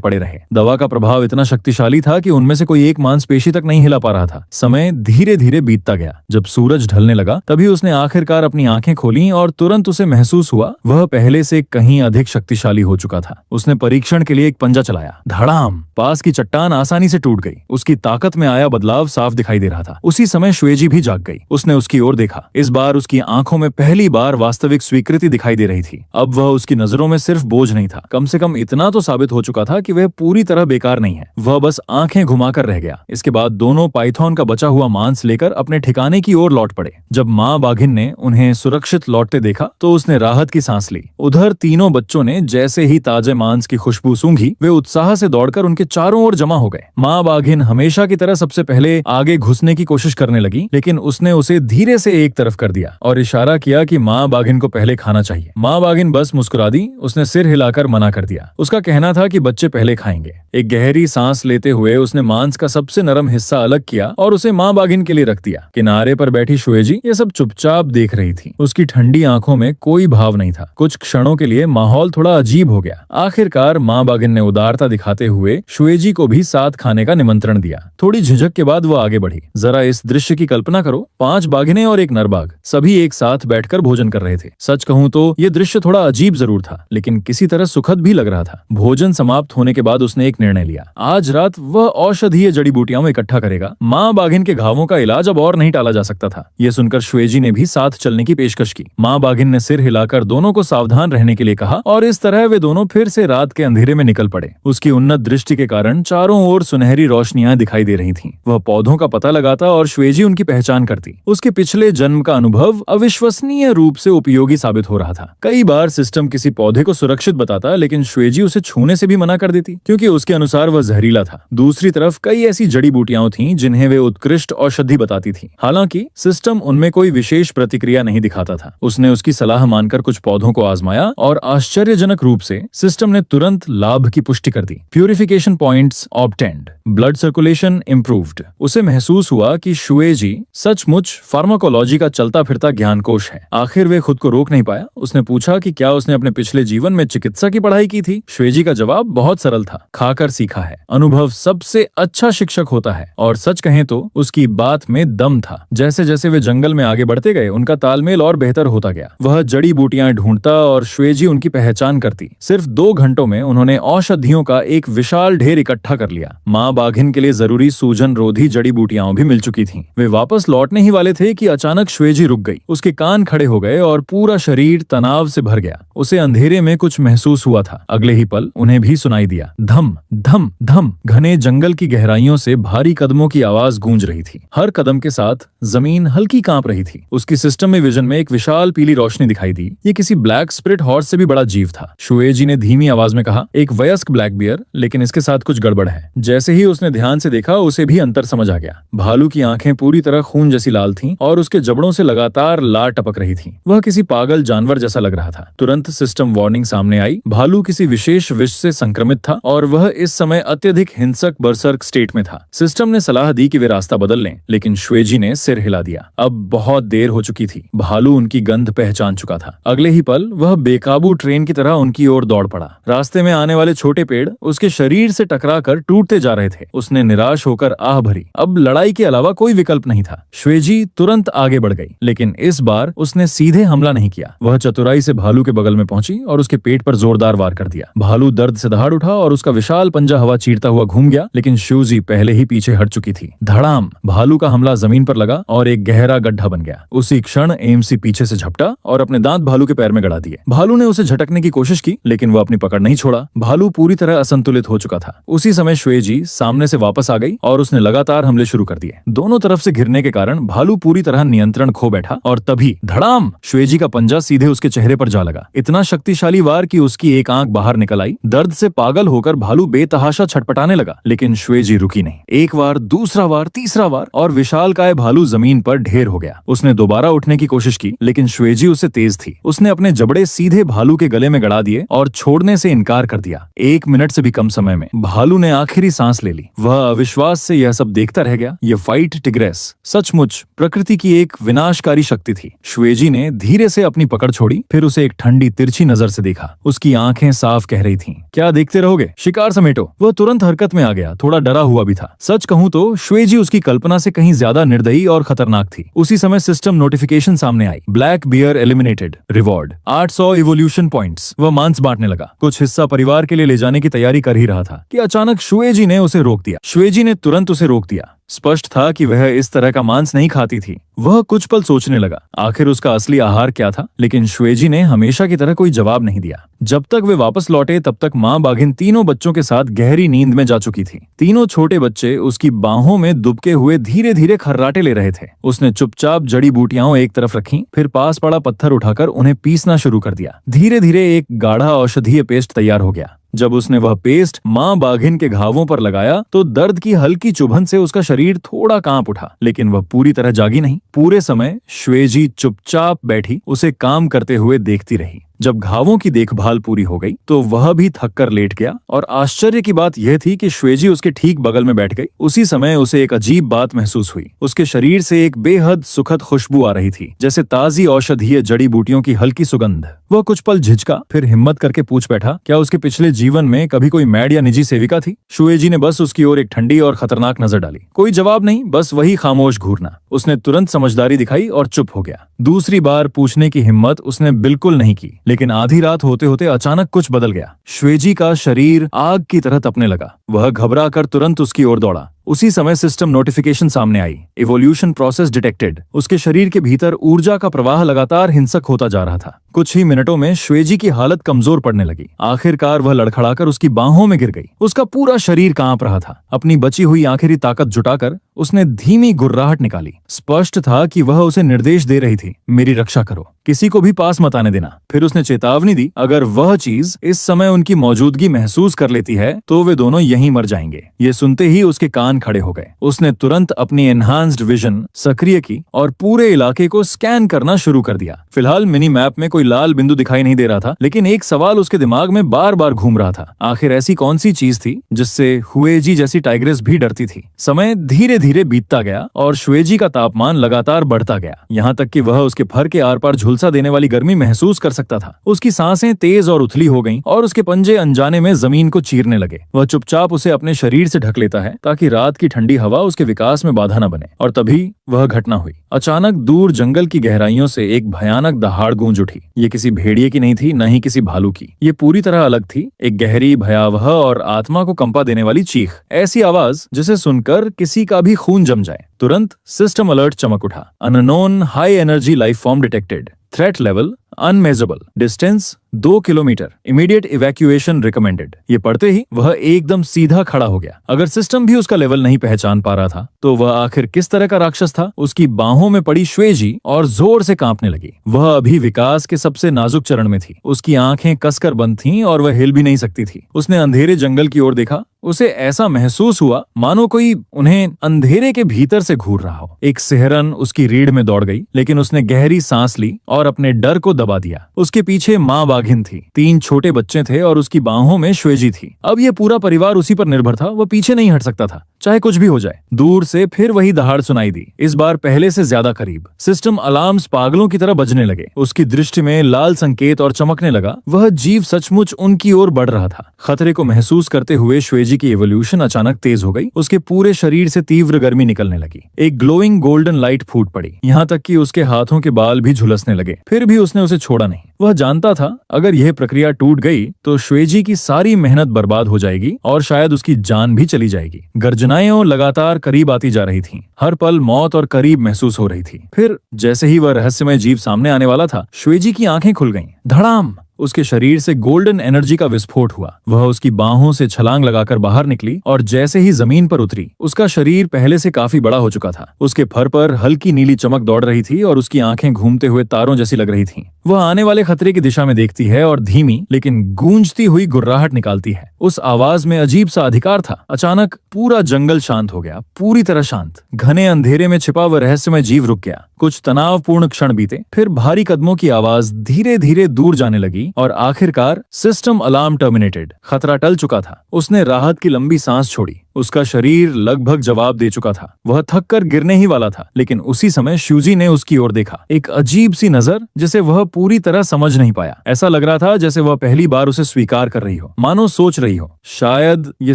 पड़े रहे। दवा का प्रभाव इतना शक्तिशाली था कि उनमें से कोई एक मांसपेशी तक नहीं हिला पा रहा था। समय धीरे धीरे बीतता गया। जब सूरज ढलने लगा तभी उसने आखिरकार अपनी आंखें खोली और तुरंत उसे महसूस हुआ वह पहले से कहीं अधिक शक्तिशाली हो चुका था। उसने परीक्षण के लिए एक पंजा चलाया। धड़ाम! पास की चट्टान आसानी से टूट गई। उसकी ताकत में आया बदलाव साफ दिखाई दे रहा था। उसी समय श्वेजी भी जाग गई। उसने उसकी ओर देखा। इस बार उसकी आंखों में पहली बार वास्तविक स्वीकृति दिखाई दे रही थी। अब वह उसकी नजरों में सिर्फ बोझ नहीं था, कम से कम इतना तो साबित हो चुका था कि वह पूरी तरह बेकार नहीं है। वह बस आंखें घुमाकर रह गया। इसके बाद दोनों पाइथन का बचा हुआ मांस लेकर अपने ठिकाने की ओर लौट पड़े। जब माँ बाघिन ने उन्हें सुरक्षित लौटते देखा तो उसने राहत की सांस ली। उधर तीनों बच्चों ने जैसे ही ताजे मांस की खुशबू सूंघी, वे उत्साह से दौड़कर उनके चारों ओर जमा हो गए। माँ बाघिन हमेशा की तरह सबसे पहले आगे घुसने की कोशिश करने लगी, लेकिन उसने उसे धीरे से एक तरफ कर दिया और इशारा किया कि माँ बाघिन को पहले खाना चाहिए। माँ बाघिन बस मुस्कुरा दी। उसने सिर हिलाकर मना कर दिया। उसका कहना था कि बच्चे पहले खाएंगे। एक गहरी सांस लेते हुए उसने मांस का सबसे नरम हिस्सा अलग किया और उसे माँ बाघिन के लिए रख दिया। किनारे पर बैठी श्वेजी ये सब चुपचाप देख रही थी। उसकी ठंडी आंखों में कोई भाव नहीं था। कुछ क्षणों के लिए माहौल थोड़ा अजीब हो गया। आखिरकार माँ बाघिन ने उदारता दिखाते हुए श्वेजी को भी साथ खाने का निमंत्रण दिया। थोड़ी झिझक के बाद वो आगे बढ़ी। जरा इस दृश्य की कल्पना करो, 5 बाघिनें और एक नरबाघ सभी एक साथ बैठकर भोजन कर रहे थे। सच कहूँ तो ये दृश्य थोड़ा अजीब जरूर था, लेकिन किसी तरह सुखद भी लग रहा था। भोजन समाप्त होने के बाद उसने एक निर्णय लिया। आज रात वह औषधीय जड़ी बूटियां इकट्ठा करेगा। माँ बाघिन के घावों का इलाज अब और नहीं टाला जा सकता था। यह सुनकर श्वेजी ने भी साथ चलने की पेशकश की। माँ बाघिन ने सिर हिलाकर दोनों को सावधान रहने के लिए कहा और इस तरह वे दोनों फिर से रात के अंधेरे में निकल पड़े। उसकी उन्नत दृष्टि के कारण चारों ओर सुनहरी रोशनियां दिखाई दे रही थीं। वह पौधों का पता लगाता और श्वेजी उनकी पहचान करती। उसके पिछले जन्म का अनुभव अविश्वसनीय रूप से उपयोगी साबित हो रहा था। कई बार सिस्टम किसी पौधे को सुरक्षित बताता, लेकिन श्वेजी उसे छूने से भी मना कर देती, क्योंकि उसके अनुसार वह जहरीला था। दूसरी तरफ कई ऐसी जड़ी बूटियां थीं जिन्हें वे उत्कृष्ट औषधि बताती थी। हालांकि सिस्टम उनमें कोई विशेष प्रतिक्रिया नहीं दिखाता था। उसने उसकी सलाह मानकर कुछ पौधों को आजमाया और आश्चर्यजनक रूप से सिस्टम ने तुरंत लाभ की पुष्टि कर दी। Purification points obtained, blood circulation improved. उसे महसूस हुआ कि श्वेजी सचमुच फार्माकोलॉजी का चलता फिरता ज्ञानकोश है। आखिर वे खुद को रोक नहीं पाया। उसने पूछा कि क्या उसने अपने पिछले जीवन में चिकित्सा की पढ़ाई की थी। श्वेजी का जवाब बहुत सरल था, खाकर सीखा है। अनुभव सबसे अच्छा शिक्षक होता है। और सच कहें तो उसकी बात में दम था। जैसे जैसे वे जंगल में आगे बढ़ते गए, उनका तालमेल और बेहतर होता गया। वह जड़ी बूटियां ढूंढता और श्वेजी उनकी पहचान करती। सिर्फ 2 घंटों में उन्होंने औषधियों का एक विशाल ढेर इकट्ठा कर लिया। माँ बाघिन के लिए जरूरी सूजन रोधी जड़ी बूटियां भी मिल चुकी थीं। वे वापस लौटने ही वाले थे कि अचानक श्वेजी रुक गई। उसके कान खड़े हो गए और पूरा शरीर तनाव से भर गया। उसे अंधेरे में कुछ महसूस हुआ था। अगले ही पल उन्हें भी सुनाई दिया। धम धम धम। घने जंगल की गहराइयों से भारी कदमों की आवाज गूंज रही थी। हर कदम के साथ जमीन हल्की कांप रही थी। उसकी सिस्टम में विजन में एक विशाल पीली रोशनी दिखाई दी। ये किसी ब्लैक स्पिरिट हॉर्स से भी बड़ा जीव था। श्वेजी ने धीमी आवाज में कहा, एक वयस्क ब्लैक बियर, लेकिन इसके साथ कुछ गड़बड़ है। जैसे ही उसने ध्यान से देखा, उसे भी अंतर समझ आ गया। भालू की आंखें पूरी तरह खून जैसी लाल थीं और उसके जबड़ों से लगातार लार टपक रही थी। वह किसी पागल जानवर जैसा लग रहा था। तुरंत सिस्टम वार्निंग सामने आई। भालू किसी विशेष विष से संक्रमित था और वह इस समय अत्यधिक हिंसक बर्सर्क स्टेट में था। सिस्टम ने सलाह दी कि वे रास्ता बदल लें, लेकिन श्वेजी ने सिर हिला दिया। अब बहुत देर हो चुकी थी। भालू उनकी गंध पहचान चुका था। अगले ही पल वह बेकाबू ट्रेन की तरह उनकी ओर दौड़ पड़ा। रास्ते में आने वाले छोटे पेड़ उसके शरीर से टकराकर टूटते जा रहे थे। उसने निराश होकर आह भरी। अब लड़ाई के अलावा कोई विकल्प नहीं था। श्वेजी तुरंत आगे बढ़ गई, लेकिन इस बार उसने सीधे हमला नहीं किया। वह चतुराई से भालू के बगल में पहुंची और उसके पेट पर जोरदार वार कर दिया। भालू दर्द से दहाड़ उठा और उसका विशाल पंजा हवा चीरता हुआ घूम गया, लेकिन शिवजी पहले ही पीछे हट चुकी थी। धड़ाम, भालू का हमला जमीन पर लगा और एक गहरा गड्ढा बन गया। उसी क्षण एमसी पीछे से झपटा और अपने दांत भालू के पैर में गड़ा दिए। भालू ने उसे झटकने की कोशिश की, लेकिन वो अपनी पकड़ नहीं छोड़ा। भालू पूरी तरह असंतुलित हो चुका था। उसी समय श्वेजी सामने से वापस आ गई और उसने लगातार हमले शुरू कर दिए। दोनों तरफ से घिरने के कारण भालू पूरी तरह नियंत्रण खो बैठा और तभी धड़ाम, श्वेजी का पंजा सीधे उसके चेहरे पर जा लगा। इतना शक्तिशाली वार कि उसकी एक आंख बाहर निकल आई। दर्द से पागल होकर भालू बेतहाशा छटपटाने लगा, लेकिन श्वेजी रुकी नहीं। एक वार, दूसरा वार, तीसरा वार और विशालकाय भालू जमीन पर ढेर हो गया। उसने दोबारा उठने की कोशिश की, लेकिन श्वेजी उससे तेज थी। उसने अपने जबड़े सीधे भालू के गले में गड़ा दिए और छोड़ने से इनकार कर दिया। 1 मिनट से भी कम समय में भालू ने आखिरी सांस ले ली। वह अविश्वास से यह सब देखता रह गया। यह फाइट टिग्रेस सचमुच प्रकृति की एक विनाशकारी शक्ति थी। श्वेजी ने धीरे से अपनी पकड़ छोड़ी, फिर उसे एक ठंडी तिरछी नजर से देखा। उसकी आंखें साफ कह रही थीं, क्या देखते रहोगे, शिकार समेटो। वह तुरंत हरकत में आ गया, थोड़ा डरा हुआ भी था। सच कहूं तो श्वेजी उसकी कल्पना से कहीं ज्यादा निर्दयी और खतरनाक थी। उसी समय सिस्टम नोटिफिकेशन सामने आई। Black bear eliminated, reward 800 evolution points. वह मांस बांटने लगा। कुछ हिस्सा परिवार के लिए ले जाने की तैयारी कर ही रहा था कि अचानक श्वेजी ने उसे रोक दिया। श्वेजी ने तुरंत उसे रोक दिया। स्पष्ट था कि वह इस तरह का मांस नहीं खाती थी। वह कुछ पल सोचने लगा, आखिर उसका असली आहार क्या था, लेकिन श्वेजी ने हमेशा की तरह कोई जवाब नहीं दिया। जब तक वे वापस लौटे तब तक माँ बाघिन तीनों बच्चों के साथ गहरी नींद में जा चुकी थी। तीनों छोटे बच्चे उसकी बाहों में दुबके हुए धीरे धीरे खर्राटे ले रहे थे। उसने चुपचाप जड़ी बूटियां एक तरफ रखी, फिर पास पड़ा पत्थर उठाकर उन्हें पीसना शुरू कर दिया। धीरे धीरे एक गाढ़ा औषधीय पेस्ट तैयार हो गया। जब उसने वह पेस्ट माँ बाघिन के घावों पर लगाया तो दर्द की हल्की चुभन से उसका शरीर थोड़ा कांप उठा, लेकिन वह पूरी तरह जागी नहीं। पूरे समय श्वेजी चुपचाप बैठी उसे काम करते हुए देखती रही। जब घावों की देखभाल पूरी हो गई तो वह भी थक कर लेट गया और आश्चर्य की बात यह थी कि श्वेजी उसके ठीक बगल में बैठ गई। उसी समय उसे एक अजीब बात महसूस हुई। उसके शरीर से एक बेहद सुखद खुशबू आ रही थी, जैसे ताजी औषधीय जड़ी बूटियों की हल्की सुगंध। वह कुछ पल झिझका, फिर हिम्मत करके पूछ बैठा, क्या उसके पिछले जीवन में कभी कोई मैड या निजी सेविका थी? श्वेजी ने बस उसकी ओर एक ठंडी और खतरनाक नजर डाली। कोई जवाब नहीं, बस वही खामोश घूरना। उसने तुरंत समझदारी दिखाई और चुप हो गया। दूसरी बार पूछने की हिम्मत उसने बिल्कुल नहीं की, लेकिन आधी रात होते होते अचानक कुछ बदल गया। श्वेजी का शरीर आग की तरह तपने लगा। वह घबरा कर तुरंत उसकी ओर दौड़ा। उसी समय सिस्टम नोटिफिकेशन सामने आई। Evolution process detected. उसके शरीर के भीतर ऊर्जा का प्रवाह लगातार हिंसक होता जा रहा था। कुछ ही मिनटों में श्वेजी की हालत कमजोर पड़ने लगी। आखिरकार वह लड़खड़ाकर उसकी बाहों में गिर गई। उसका पूरा शरीर कांप रहा था। अपनी बची हुई आखिरी ताकत जुटाकर उसने धीमी गुर्राहट निकाली। स्पष्ट था कि वह उसे निर्देश दे रही थी, मेरी रक्षा करो, किसी को भी पास मत आने देना। फिर उसने चेतावनी दी, अगर वह चीज इस समय उनकी मौजूदगी महसूस कर लेती है तो वे दोनों यहीं मर जाएंगे। ये सुनते ही उसके कान खड़े हो गए। उसने तुरंत अपनी एनहांस्ड विजन सक्रिय की और पूरे इलाके को स्कैन करना शुरू कर दिया। फिलहाल मिनी मैप में कोई लाल बिंदु दिखाई नहीं दे रहा था, लेकिन एक सवाल उसके दिमाग में बार बार घूम रहा था। आखिर ऐसी कौन सी चीज थी जिससे हुएजी जैसी टाइग्रेस भी डरती थी? समय धीरे धीरे बीतता गया और श्वेजी का तापमान लगातार बढ़ता गया, यहाँ तक कि वह उसके फर के आर पार झुलसा देने वाली गर्मी महसूस कर सकता था। उसकी सांसें तेज और उथली हो गईं और उसके पंजे अनजाने में जमीन को चीरने लगे। वह चुपचाप उसे अपने शरीर से ढक लेता है ताकि रात की ठंडी हवा उसके विकास में बाधा न बने। और तभी वह घटना हुई। अचानक दूर जंगल की गहराइयों से एक भयानक दहाड़ गूंज उठी। ये किसी भेड़िए की नहीं थी, न ही किसी भालू की। ये पूरी तरह अलग थी। एक गहरी, भयावह और आत्मा को कंपा देने वाली चीख। ऐसी आवाज जिसे सुनकर किसी का भी खून जम जाए। तुरंत सिस्टम अलर्ट चमक उठा। Unknown high energy life form detected. Threat level unmeasurable. Distance 2 kilometre. Immediate evacuation recommended. ये पढ़ते ही वह एकदम सीधा खड़ा हो गया। अगर सिस्टम भी उसका लेवल नहीं पहचान पा रहा था तो वह आखिर किस तरह का राक्षस था? उसकी बाहों में पड़ी श्वेजी और जोर से कांपने लगी। वह अभी विकास के सबसे नाजुक चरण में थी। उसकी आंखें कसकर बंद थीं और वह हिल भी नहीं सकती थी। उसने अंधेरे जंगल की ओर देखा। उसे ऐसा महसूस हुआ मानो कोई उन्हें अंधेरे के भीतर से घूर रहा हो। एक सिहरन उसकी रीढ़ में दौड़ गई, लेकिन उसने गहरी सांस ली और अपने डर को दबा दिया। उसके पीछे माँ बाघिन थी। 3 छोटे बच्चे थे और उसकी बाहों में श्वेजी थी। अब यह पूरा परिवार उसी पर निर्भर था। वह पीछे नहीं हट सकता था, चाहे कुछ भी हो जाए। दूर से फिर वही दहाड़ सुनाई दी, इस बार पहले से ज्यादा करीब। सिस्टम अलार्म्स पागलों की तरह बजने लगे। उसकी दृष्टि में लाल संकेत और चमकने लगा। वह जीव सचमुच उनकी ओर बढ़ रहा था। खतरे को महसूस करते हुए श्वेजी एनर्जी की एवोल्यूशन अचानक तेज हो गई। उसके पूरे शरीर से तीव्र गर्मी निकलने लगी। एक ग्लोइंग गोल्डन लाइट फूट पड़ी, यहाँ तक कि उसके हाथों के बाल भी झुलसने लगे। फिर भी उसने उसे छोड़ा नहीं। वह जानता था अगर यह प्रक्रिया टूट गई तो श्वेजी की सारी मेहनत बर्बाद हो जाएगी और शायद उसकी जान भी चली जाएगी। गर्जनाएं लगातार करीब आती जा रही थीं। हर पल मौत और करीब महसूस हो रही थी। फिर जैसे ही वह रहस्यमय जीव सामने आने वाला था, श्वेजी की आंखें खुल गईं। धड़ाम! उसके शरीर से गोल्डन एनर्जी का विस्फोट हुआ। वह उसकी बाहों से छलांग लगाकर बाहर निकली और जैसे ही जमीन पर उतरी, उसका शरीर पहले से काफी बड़ा हो चुका था। उसके फर पर हल्की नीली चमक दौड़ रही थी और उसकी आंखें घूमते हुए तारों जैसी लग रही थीं। वह आने वाले खतरे की दिशा में देखती है और धीमी लेकिन गूंजती हुई गुर्राहट निकालती है। उस आवाज में अजीब सा अधिकार था। अचानक पूरा जंगल शांत हो गया, पूरी तरह शांत। घने अंधेरे में छिपा वह रहस्यमय जीव रुक गया। कुछ तनावपूर्ण क्षण बीते, फिर भारी कदमों की आवाज धीरे धीरे दूर जाने लगी और आखिरकार सिस्टम अलार्म टर्मिनेटेड। खतरा टल चुका था। उसने राहत की लंबी सांस छोड़ी। उसका शरीर लगभग जवाब दे चुका था। वह थक कर गिरने ही वाला था, लेकिन उसी समय शूजी ने उसकी ओर देखा। एक अजीब सी नजर जिसे वह पूरी तरह समझ नहीं पाया। ऐसा लग रहा था जैसे वह पहली बार उसे स्वीकार कर रही हो, मानो सोच रही हो शायद ये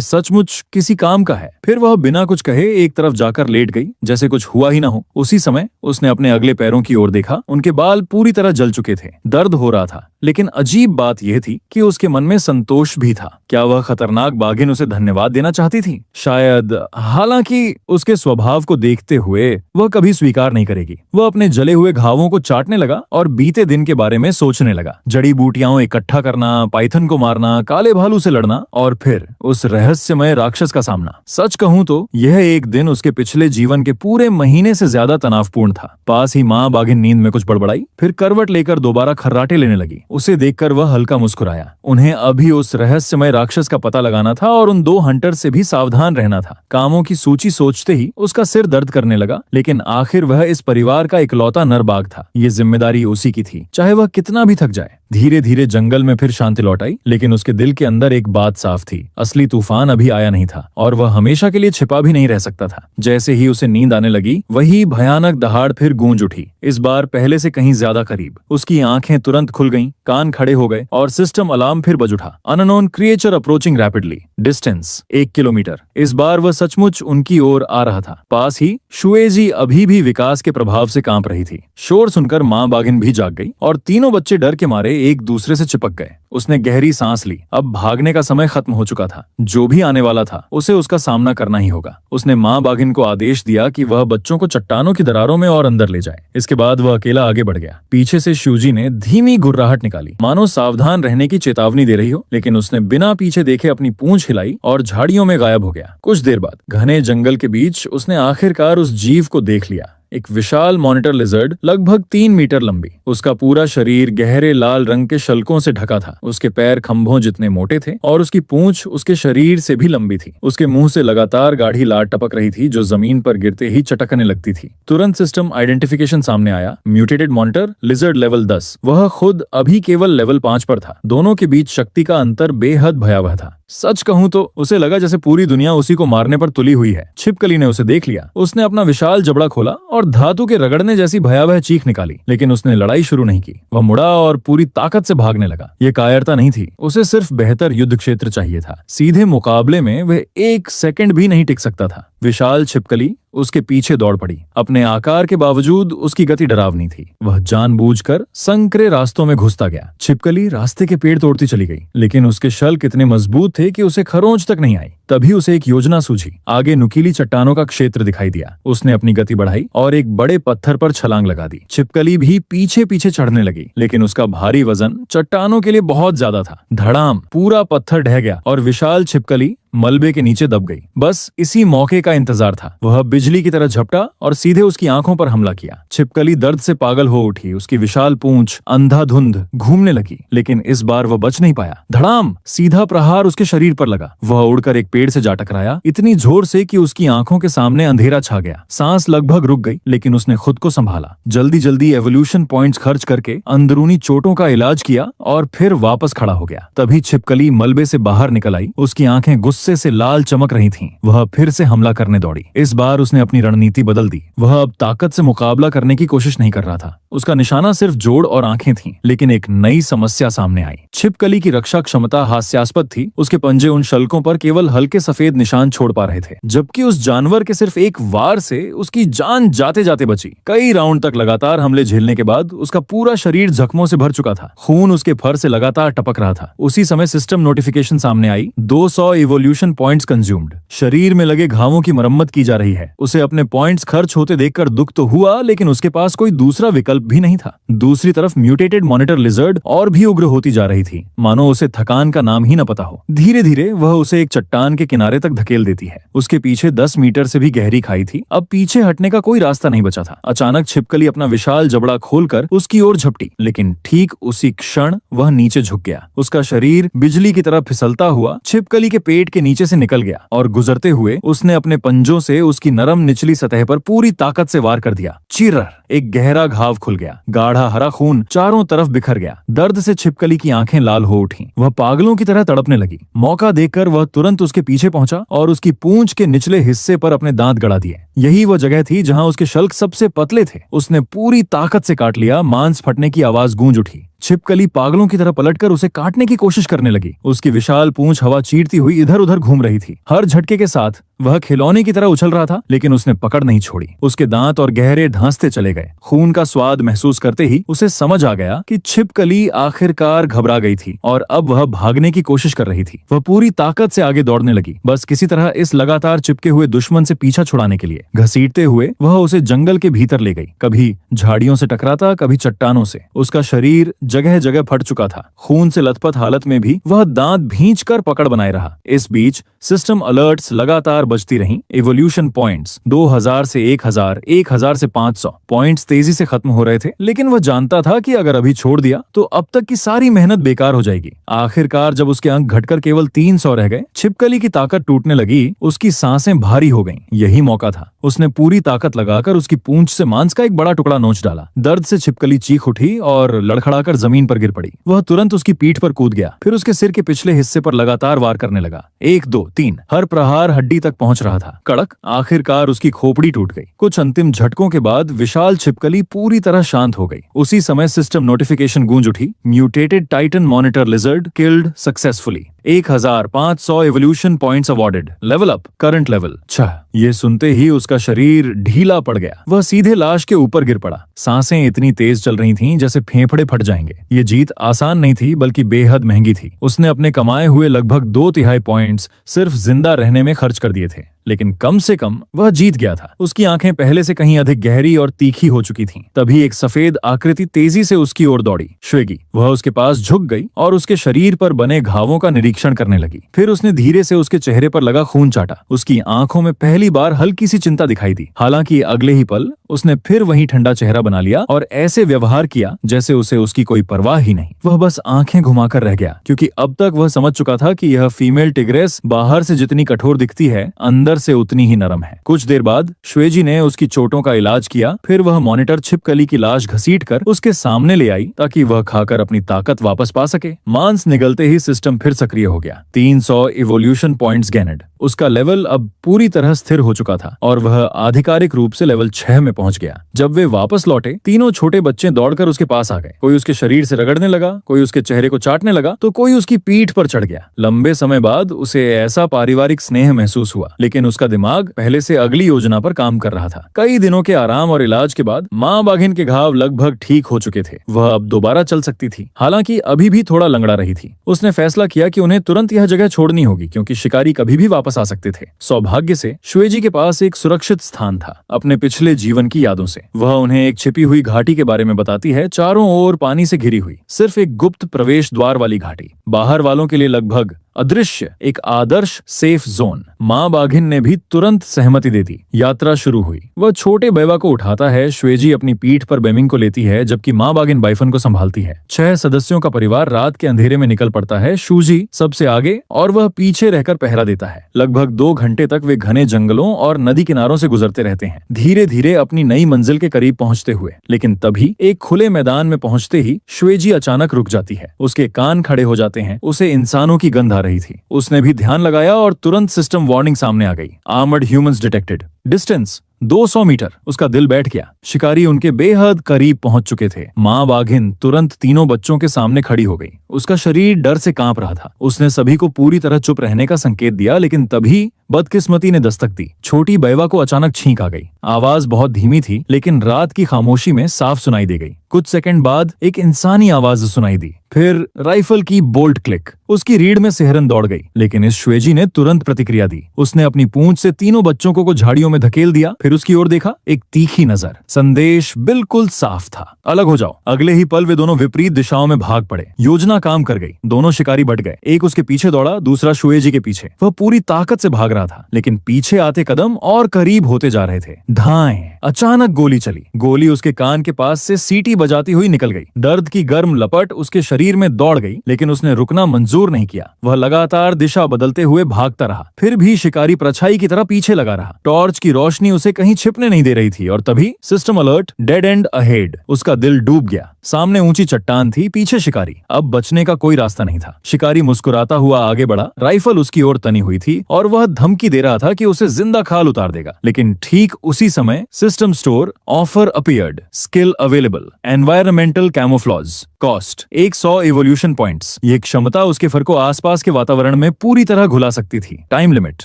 सचमुच किसी काम का है। फिर वह बिना कुछ कहे एक तरफ जाकर लेट गई, जैसे कुछ हुआ ही ना हो। उसी समय उसने अपने अगले पैरों की ओर देखा। उनके बाल पूरी तरह जल चुके थे। दर्द हो रहा था, लेकिन अजीब बात यह थी कि उसके मन में संतोष भी था। क्या वह खतरनाक बाघिन उसे धन्यवाद देना चाहती थी? शायद। हालांकि उसके स्वभाव को देखते हुए वह कभी स्वीकार नहीं करेगी। वह अपने जले हुए घावों को चाटने लगा और बीते दिन के बारे में सोचने लगा। जड़ी बूटियां इकट्ठा करना, पाइथन को मारना, काले भालू से लड़ना और फिर उस रहस्यमय राक्षस का सामना। सच कहूं तो यह एक दिन उसके पिछले जीवन के पूरे महीने से ज्यादा तनावपूर्ण था। पास ही माँ बाघिन नींद में कुछ बड़बड़ाई, फिर करवट लेकर दोबारा खर्राटे लेने लगी। उसे देखकर वह हल्का मुस्कुराया। उन्हें अभी उस रहस्यमय राक्षस का पता लगाना था और उन 2 हंटर से भी सावधान रहना था। कामों की सूची सोचते ही उसका सिर दर्द करने लगा, लेकिन आखिर वह इस परिवार का इकलौता नर बाघ था। ये जिम्मेदारी उसी की थी, चाहे वह कितना भी थक जाए। धीरे धीरे जंगल में फिर शांति लौट आई, लेकिन उसके दिल के अंदर एक बात साफ थी। असली तूफान अभी आया नहीं था और वह हमेशा के लिए छिपा भी नहीं रह सकता था। जैसे ही उसे नींद आने लगी, वही भयानक दहाड़ फिर गूंज उठी, इस बार पहले से कहीं ज्यादा करीब। उसकी आंखें तुरंत खुल गईं, कान खड़े हो गए और सिस्टम अलार्म फिर बज उठा। Unknown creature approaching rapidly, distance 1 kilometre. इस बार वह सचमुच उनकी ओर आ रहा था। पास ही शुएजी अभी भी विकास के प्रभाव से कांप रही थी। शोर सुनकर माँ बाघिन भी जाग गई और तीनों बच्चे डर के मारे एक दूसरे से चिपक गए। उसने गहरी सांस ली। अब भागने का समय खत्म हो चुका था। जो भी आने वाला था उसे उसका सामना करना ही होगा। उसने माँ बाघिन को आदेश दिया कि वह बच्चों को चट्टानों की दरारों में और अंदर ले जाए। इसके बाद वह अकेला आगे बढ़ गया। पीछे से शूजी ने धीमी गुर्राहट निकाली, मानो सावधान रहने की चेतावनी दे रही हो, लेकिन उसने बिना पीछे देखे अपनी पूंछ हिलाई और झाड़ियों में गायब हो गया। कुछ देर बाद घने जंगल के बीच उसने आखिरकार उस जीव को देख लिया। एक विशाल मॉनिटर लिजर्ड, लगभग 3 मीटर लंबी। उसका पूरा शरीर गहरे लाल रंग के शल्कों से ढका था। उसके पैर खंभों जितने मोटे थे और उसकी पूंछ उसके शरीर से भी लंबी थी। उसके मुंह से लगातार गाढ़ी लार टपक रही थी, जो जमीन पर गिरते ही चटकने लगती थी। तुरंत सिस्टम आइडेंटिफिकेशन सामने आया। Mutated monitor, lizard level 10। वह खुद अभी केवल लेवल 5 पर था। दोनों के बीच शक्ति का अंतर बेहद भयावह था। सच कहूं तो उसे लगा जैसे पूरी दुनिया उसी को मारने पर तुली हुई है। छिपकली ने उसे देख लिया। उसने अपना विशाल जबड़ा खोला और धातु के रगड़ने जैसी भयावह चीख निकाली, लेकिन उसने लड़ाई शुरू नहीं की। वह मुड़ा और पूरी ताकत से भागने लगा। ये कायरता नहीं थी, उसे सिर्फ बेहतर युद्ध क्षेत्र चाहिए था। सीधे मुकाबले में वह 1 सेकंड भी नहीं टिक सकता था। विशाल छिपकली उसके पीछे दौड़ पड़ी। अपने आकार के बावजूद उसकी गति डरावनी थी। वह जानबूझकर संकरे रास्तों में घुसता गया। छिपकली रास्ते के पेड़ तोड़ती चली गई, लेकिन उसके शल्क इतने मजबूत थे कि उसे खरोंच तक नहीं आई। तभी उसे एक योजना सूझी। आगे नुकीली चट्टानों का क्षेत्र दिखाई दिया। उसने अपनी गति बढ़ाई और एक बड़े पत्थर पर छलांग लगा दी। छिपकली भी पीछे पीछे चढ़ने लगी, लेकिन उसका भारी वजन चट्टानों के लिए बहुत ज्यादा था। धड़ाम! पूरा पत्थर ढह गया और विशाल छिपकली मलबे के नीचे दब गई। बस इसी मौके का इंतजार था। वह बिजली की तरह झपटा और सीधे उसकी आंखों पर हमला किया। छिपकली दर्द से पागल हो उठी। उसकी विशाल पूंछ अंधाधुंध घूमने लगी, लेकिन इस बार वह बच नहीं पाया। धड़ाम! सीधा प्रहार उसके शरीर पर लगा। वह उड़कर एक पेड़ से जा टकराया, इतनी जोर से कि उसकी आंखों के सामने अंधेरा छा गया। सांस लगभग रुक गई, लेकिन उसने खुद को संभाला। जल्दी जल्दी एवोल्यूशन पॉइंट्स खर्च करके अंदरूनी चोटों का इलाज किया और फिर वापस खड़ा हो गया। तभी छिपकली मलबे से बाहर निकल आई। उसकी आंखें गुस्से गुस्से से लाल चमक रही थीं। वह फिर से हमला करने दौड़ी। इस बार उसने अपनी रणनीति बदल दी। वह अब ताकत से मुकाबला करने की कोशिश नहीं कर रहा था। उसका निशाना सिर्फ जोड़ और आंखें थीं। लेकिन एक नई समस्या सामने आई। छिपकली की रक्षा क्षमता हास्यास्पद थी। उसके पंजे उन शल्कों पर केवल हल्के सफेद निशान छोड़ पा रहे थे, जबकि उस जानवर के सिर्फ एक वार से उसकी जान जाते जाते बची। कई राउंड तक लगातार हमले झेलने के बाद उसका पूरा शरीर जख्मों से भर चुका था। खून उसके फर से लगातार टपक रहा था। उसी समय सिस्टम नोटिफिकेशन सामने आई। 200 इवोल्यूशन पॉइंट्स कंज्यूम्ड। शरीर में लगे घावों की मरम्मत की जा रही है। उसे अपने पॉइंट्स खर्च होते देखकर दुख तो हुआ, लेकिन उसके पास कोई दूसरा विकल्प भी नहीं था। दूसरी तरफ म्यूटेटेड मॉनिटर लिजर्ड और भी उग्र होती जा रही थी, मानो उसे थकान का नाम ही न पता हो। धीरे धीरे वह उसे एक चट्टान के किनारे तक धकेल देती है। उसके पीछे 10 मीटर से भी गहरी खाई थी। अब पीछे हटने का कोई रास्ता नहीं बचा था। अचानक छिपकली अपना विशाल जबड़ा खोलकर उसकी ओर झपटी, लेकिन ठीक उसी क्षण वह नीचे झुक गया। उसका शरीर बिजली की तरह फिसलता हुआ छिपकली के पेट के नीचे से निकल गया और गुजरते हुए उसने अपने पंजों से उसकी नरम निचली सतह पर पूरी ताकत से वार कर दिया। चीरर, एक गहरा घाव खुल गया। गाढ़ा हरा खून चारों तरफ बिखर गया। दर्द से छिपकली की आंखें लाल हो उठी। वह पागलों की तरह तड़पने लगी। मौका देखकर वह तुरंत उसके पीछे पहुंचा और उसकी पूंछ के निचले हिस्से पर अपने दांत गड़ा दिए। यही वह जगह थी जहां उसके शल्क सबसे पतले थे। उसने पूरी ताकत से काट लिया। मांस फटने की आवाज गूंज उठी। छिपकली पागलों की तरह पलटकर उसे काटने की कोशिश करने लगी। उसकी विशाल पूंछ हवा चीरती हुई इधर उधर घूम रही थी। हर झटके के साथ वह खिलौने की तरह उछल रहा था, लेकिन उसने पकड़ नहीं छोड़ी। उसके दांत और गहरे ढांसते चले गए। खून का स्वाद महसूस करते ही उसे समझ आ गया कि छिपकली आखिरकार घबरा गई थी और अब वह भागने की कोशिश कर रही थी। वह पूरी ताकत से आगे दौड़ने लगी, बस किसी तरह इस लगातार चिपके हुए दुश्मन से पीछा छुड़ाने के लिए। घसीटते हुए वह उसे जंगल के भीतर ले गई। कभी झाड़ियों से टकराता, कभी चट्टानों से। उसका शरीर जगह जगह फट चुका था। खून से लथपथ हालत में भी वह दांत भींचकर पकड़ बनाए रहा। इस बीच सिस्टम अलर्ट्स लगातार बजती रहीं। इवोल्यूशन पॉइंट्स 2000 से 1000, 1000 से 500 पॉइंट्स तेजी से खत्म हो रहे थे, लेकिन वह जानता था कि अगर अभी छोड़ दिया तो अब तक की सारी मेहनत बेकार हो जाएगी। आखिरकार जब उसके अंक घटकर केवल 300 रह गए, छिपकली की ताकत टूटने लगी। उसकी सांसें भारी हो गईं। यही मौका था। उसने पूरी ताकत लगाकर उसकी पूंछ से मांस का एक बड़ा टुकड़ा नोच डाला। दर्द से छिपकली चीख उठी और लड़खड़ाकर जमीन पर गिर पड़ी। वह तुरंत उसकी पीठ पर कूद गया, फिर उसके सिर के पिछले हिस्से पर लगातार वार करने लगा। 1, 2, 3 हर प्रहार हड्डी तक पहुंच रहा था। कड़क, आखिरकार उसकी खोपड़ी टूट गई। कुछ अंतिम झटकों के बाद विशाल छिपकली पूरी तरह शांत हो गई। उसी समय सिस्टम नोटिफिकेशन गूंज उठी। Mutated Titan monitor lizard killed successfully. 1500 evolution points awarded. Level up, current level 6। ये सुनते ही उसका शरीर ढीला पड़ गया। वह सीधे लाश के ऊपर गिर पड़ा। सांसें इतनी तेज चल रही थीं जैसे फेफड़े फट जाएंगे। ये जीत आसान नहीं थी, बल्कि बेहद महंगी थी। उसने अपने कमाए हुए लगभग 2/3 पॉइंट्स सिर्फ जिंदा रहने में खर्च कर दिए थे, लेकिन कम से कम वह जीत गया था। उसकी आंखें पहले से कहीं अधिक गहरी और तीखी हो चुकी थीं। तभी एक सफेद आकृति तेजी से उसकी ओर दौड़ी। श्वेगी। वह उसके पास झुक गई और उसके शरीर पर बने घावों का निरीक्षण करने लगी। फिर उसने धीरे से उसके चेहरे पर लगा खून चाटा। उसकी आंखों में पहली बार हल्की सी चिंता दिखाई दी। हालांकि अगले ही पल उसने फिर वही ठंडा चेहरा बना लिया और ऐसे व्यवहार किया जैसे उसे उसकी कोई परवाह ही नहीं। वह बस आंखें घुमाकर रह गया, क्योंकि अब तक वह समझ चुका था कि यह फीमेल टिग्रेस बाहर से जितनी कठोर दिखती है, अंदर से उतनी ही नरम है। कुछ देर बाद श्वेजी ने उसकी चोटों का इलाज किया। फिर वह मॉनिटर छिपकली की लाश घसीटकर उसके सामने ले आई ताकि वह खाकर अपनी ताकत वापस पा सके। मांस निगलते ही सिस्टम फिर सक्रिय हो गया। 300 इवोल्यूशन पॉइंट्स गेनेड। उसका लेवल अब पूरी तरह स्थिर हो चुका था और वह आधिकारिक रूप से लेवल 6 में पहुंच गया। जब वे वापस लौटे, तीनों छोटे बच्चे दौड़कर उसके पास आ गए। कोई उसके शरीर से रगड़ने लगा, कोई उसके चेहरे को चाटने लगा, तो कोई उसकी पीठ पर चढ़ गया। लंबे समय बाद उसे ऐसा पारिवारिक स्नेह महसूस हुआ, लेकिन उसका दिमाग पहले से अगली योजना पर काम कर रहा था। कई दिनों के आराम और इलाज के बाद माँ बाघिन के घाव लगभग ठीक हो चुके थे। वह अब दोबारा चल सकती थी, हालांकि अभी भी थोड़ा लंगड़ा रही थी। उसने फैसला किया कि उन्हें तुरंत यह जगह छोड़नी होगी, क्योंकि शिकारी कभी भी वापस आ सकते थे। सौभाग्य से श्वेजी के पास एक सुरक्षित स्थान था, अपने पिछले जीवन की यादों से। वह उन्हें एक छिपी हुई घाटी के बारे में बताती है, चारों ओर पानी से घिरी हुई, सिर्फ एक गुप्त प्रवेश द्वार वाली घाटी। बाहर वालों के लिए लगभग अदृश्य, एक आदर्श सेफ जोन। माँ बाघिन ने भी तुरंत सहमति दे दी। यात्रा शुरू हुई। वह छोटे बैवा को उठाता है, श्वेजी अपनी पीठ पर बेमिंग को लेती है, जबकि माँ बाघिन बाइफन को संभालती है। 6 सदस्यों का परिवार रात के अंधेरे में निकल पड़ता है। शूजी सबसे आगे और वह पीछे रहकर पहरा देता है। लगभग 2 घंटे तक वे घने जंगलों और नदी किनारों से गुजरते रहते हैं, धीरे धीरे अपनी नई मंजिल के करीब पहुंचते हुए। लेकिन तभी एक खुले मैदान में पहुंचते ही श्वेजी अचानक रुक जाती है। उसके कान खड़े हो जाते हैं। उसे इंसानों की गंध आ रही रही थी। उसने भी ध्यान लगाया और तुरंत सिस्टम वार्निंग सामने आ गई। Armoured humans detected. Distance 200 metre. उसका दिल बैठ गया। शिकारी उनके बेहद करीब पहुंच चुके थे। माँ बाघिन तुरंत तीनों बच्चों के सामने खड़ी हो गई। उसका शरीर डर से कांप रहा था। उसने सभी को पूरी तरह चुप रहने का संकेत दिया, लेकिन तभी बदकिस्मती ने दस्तक दी। छोटी बैवा को अचानक छींक आ गई। आवाज बहुत धीमी थी, लेकिन रात की खामोशी में साफ सुनाई दे गई। कुछ सेकंड बाद एक इंसानी आवाज सुनाई दी, फिर राइफल की बोल्ट क्लिक। उसकी रीढ़ में सिहरन दौड़ गई, लेकिन इस श्वेजी ने तुरंत प्रतिक्रिया दी। उसने अपनी पूंछ से तीनों बच्चों को झाड़ियों में धकेल दिया, फिर उसकी ओर देखा। एक तीखी नजर। संदेश बिल्कुल साफ था, अलग हो जाओ। अगले ही पल वे दोनों विपरीत दिशाओं में भाग पड़े। योजना काम कर गई। दोनों शिकारी बढ़ गए। एक उसके पीछे दौड़ा, दूसरा श्वेजी के पीछे। वह पूरी ताकत से भाग रहा था, लेकिन पीछे आते कदम और करीब होते जा रहे थे। धाएं। अचानक गोली चली। गोली उसके कान के पास से सीटी बजाती हुई निकल गई। दर्द की गर्म लपट उसके शरीर में दौड़ गई, लेकिन उसने रुकना मंजूर नहीं किया। वह लगातार दिशा बदलते हुए भागता रहा। फिर भी शिकारी परछाई की तरह पीछे लगा रहा। टॉर्च की रोशनी उसे कहीं छिपने नहीं दे रही थी, और तभी system alert, dead and ahead. उसका दिल डूब गया। सामने ऊंची चट्टान थी, पीछे शिकारी। अब बचने का कोई रास्ता नहीं था। शिकारी मुस्कुराता हुआ आगे बढ़ा। राइफल उसकी ओर तनी हुई थी और वह धमकी दे रहा था कि उसे जिंदा खाल उतार देगा। लेकिन ठीक उसी समय system store offer appeared. Skill available, environmental camouflage, cost 100 evolution points. ये क्षमता उसके फर को आसपास के वातावरण में पूरी तरह घुला सकती थी। Time limit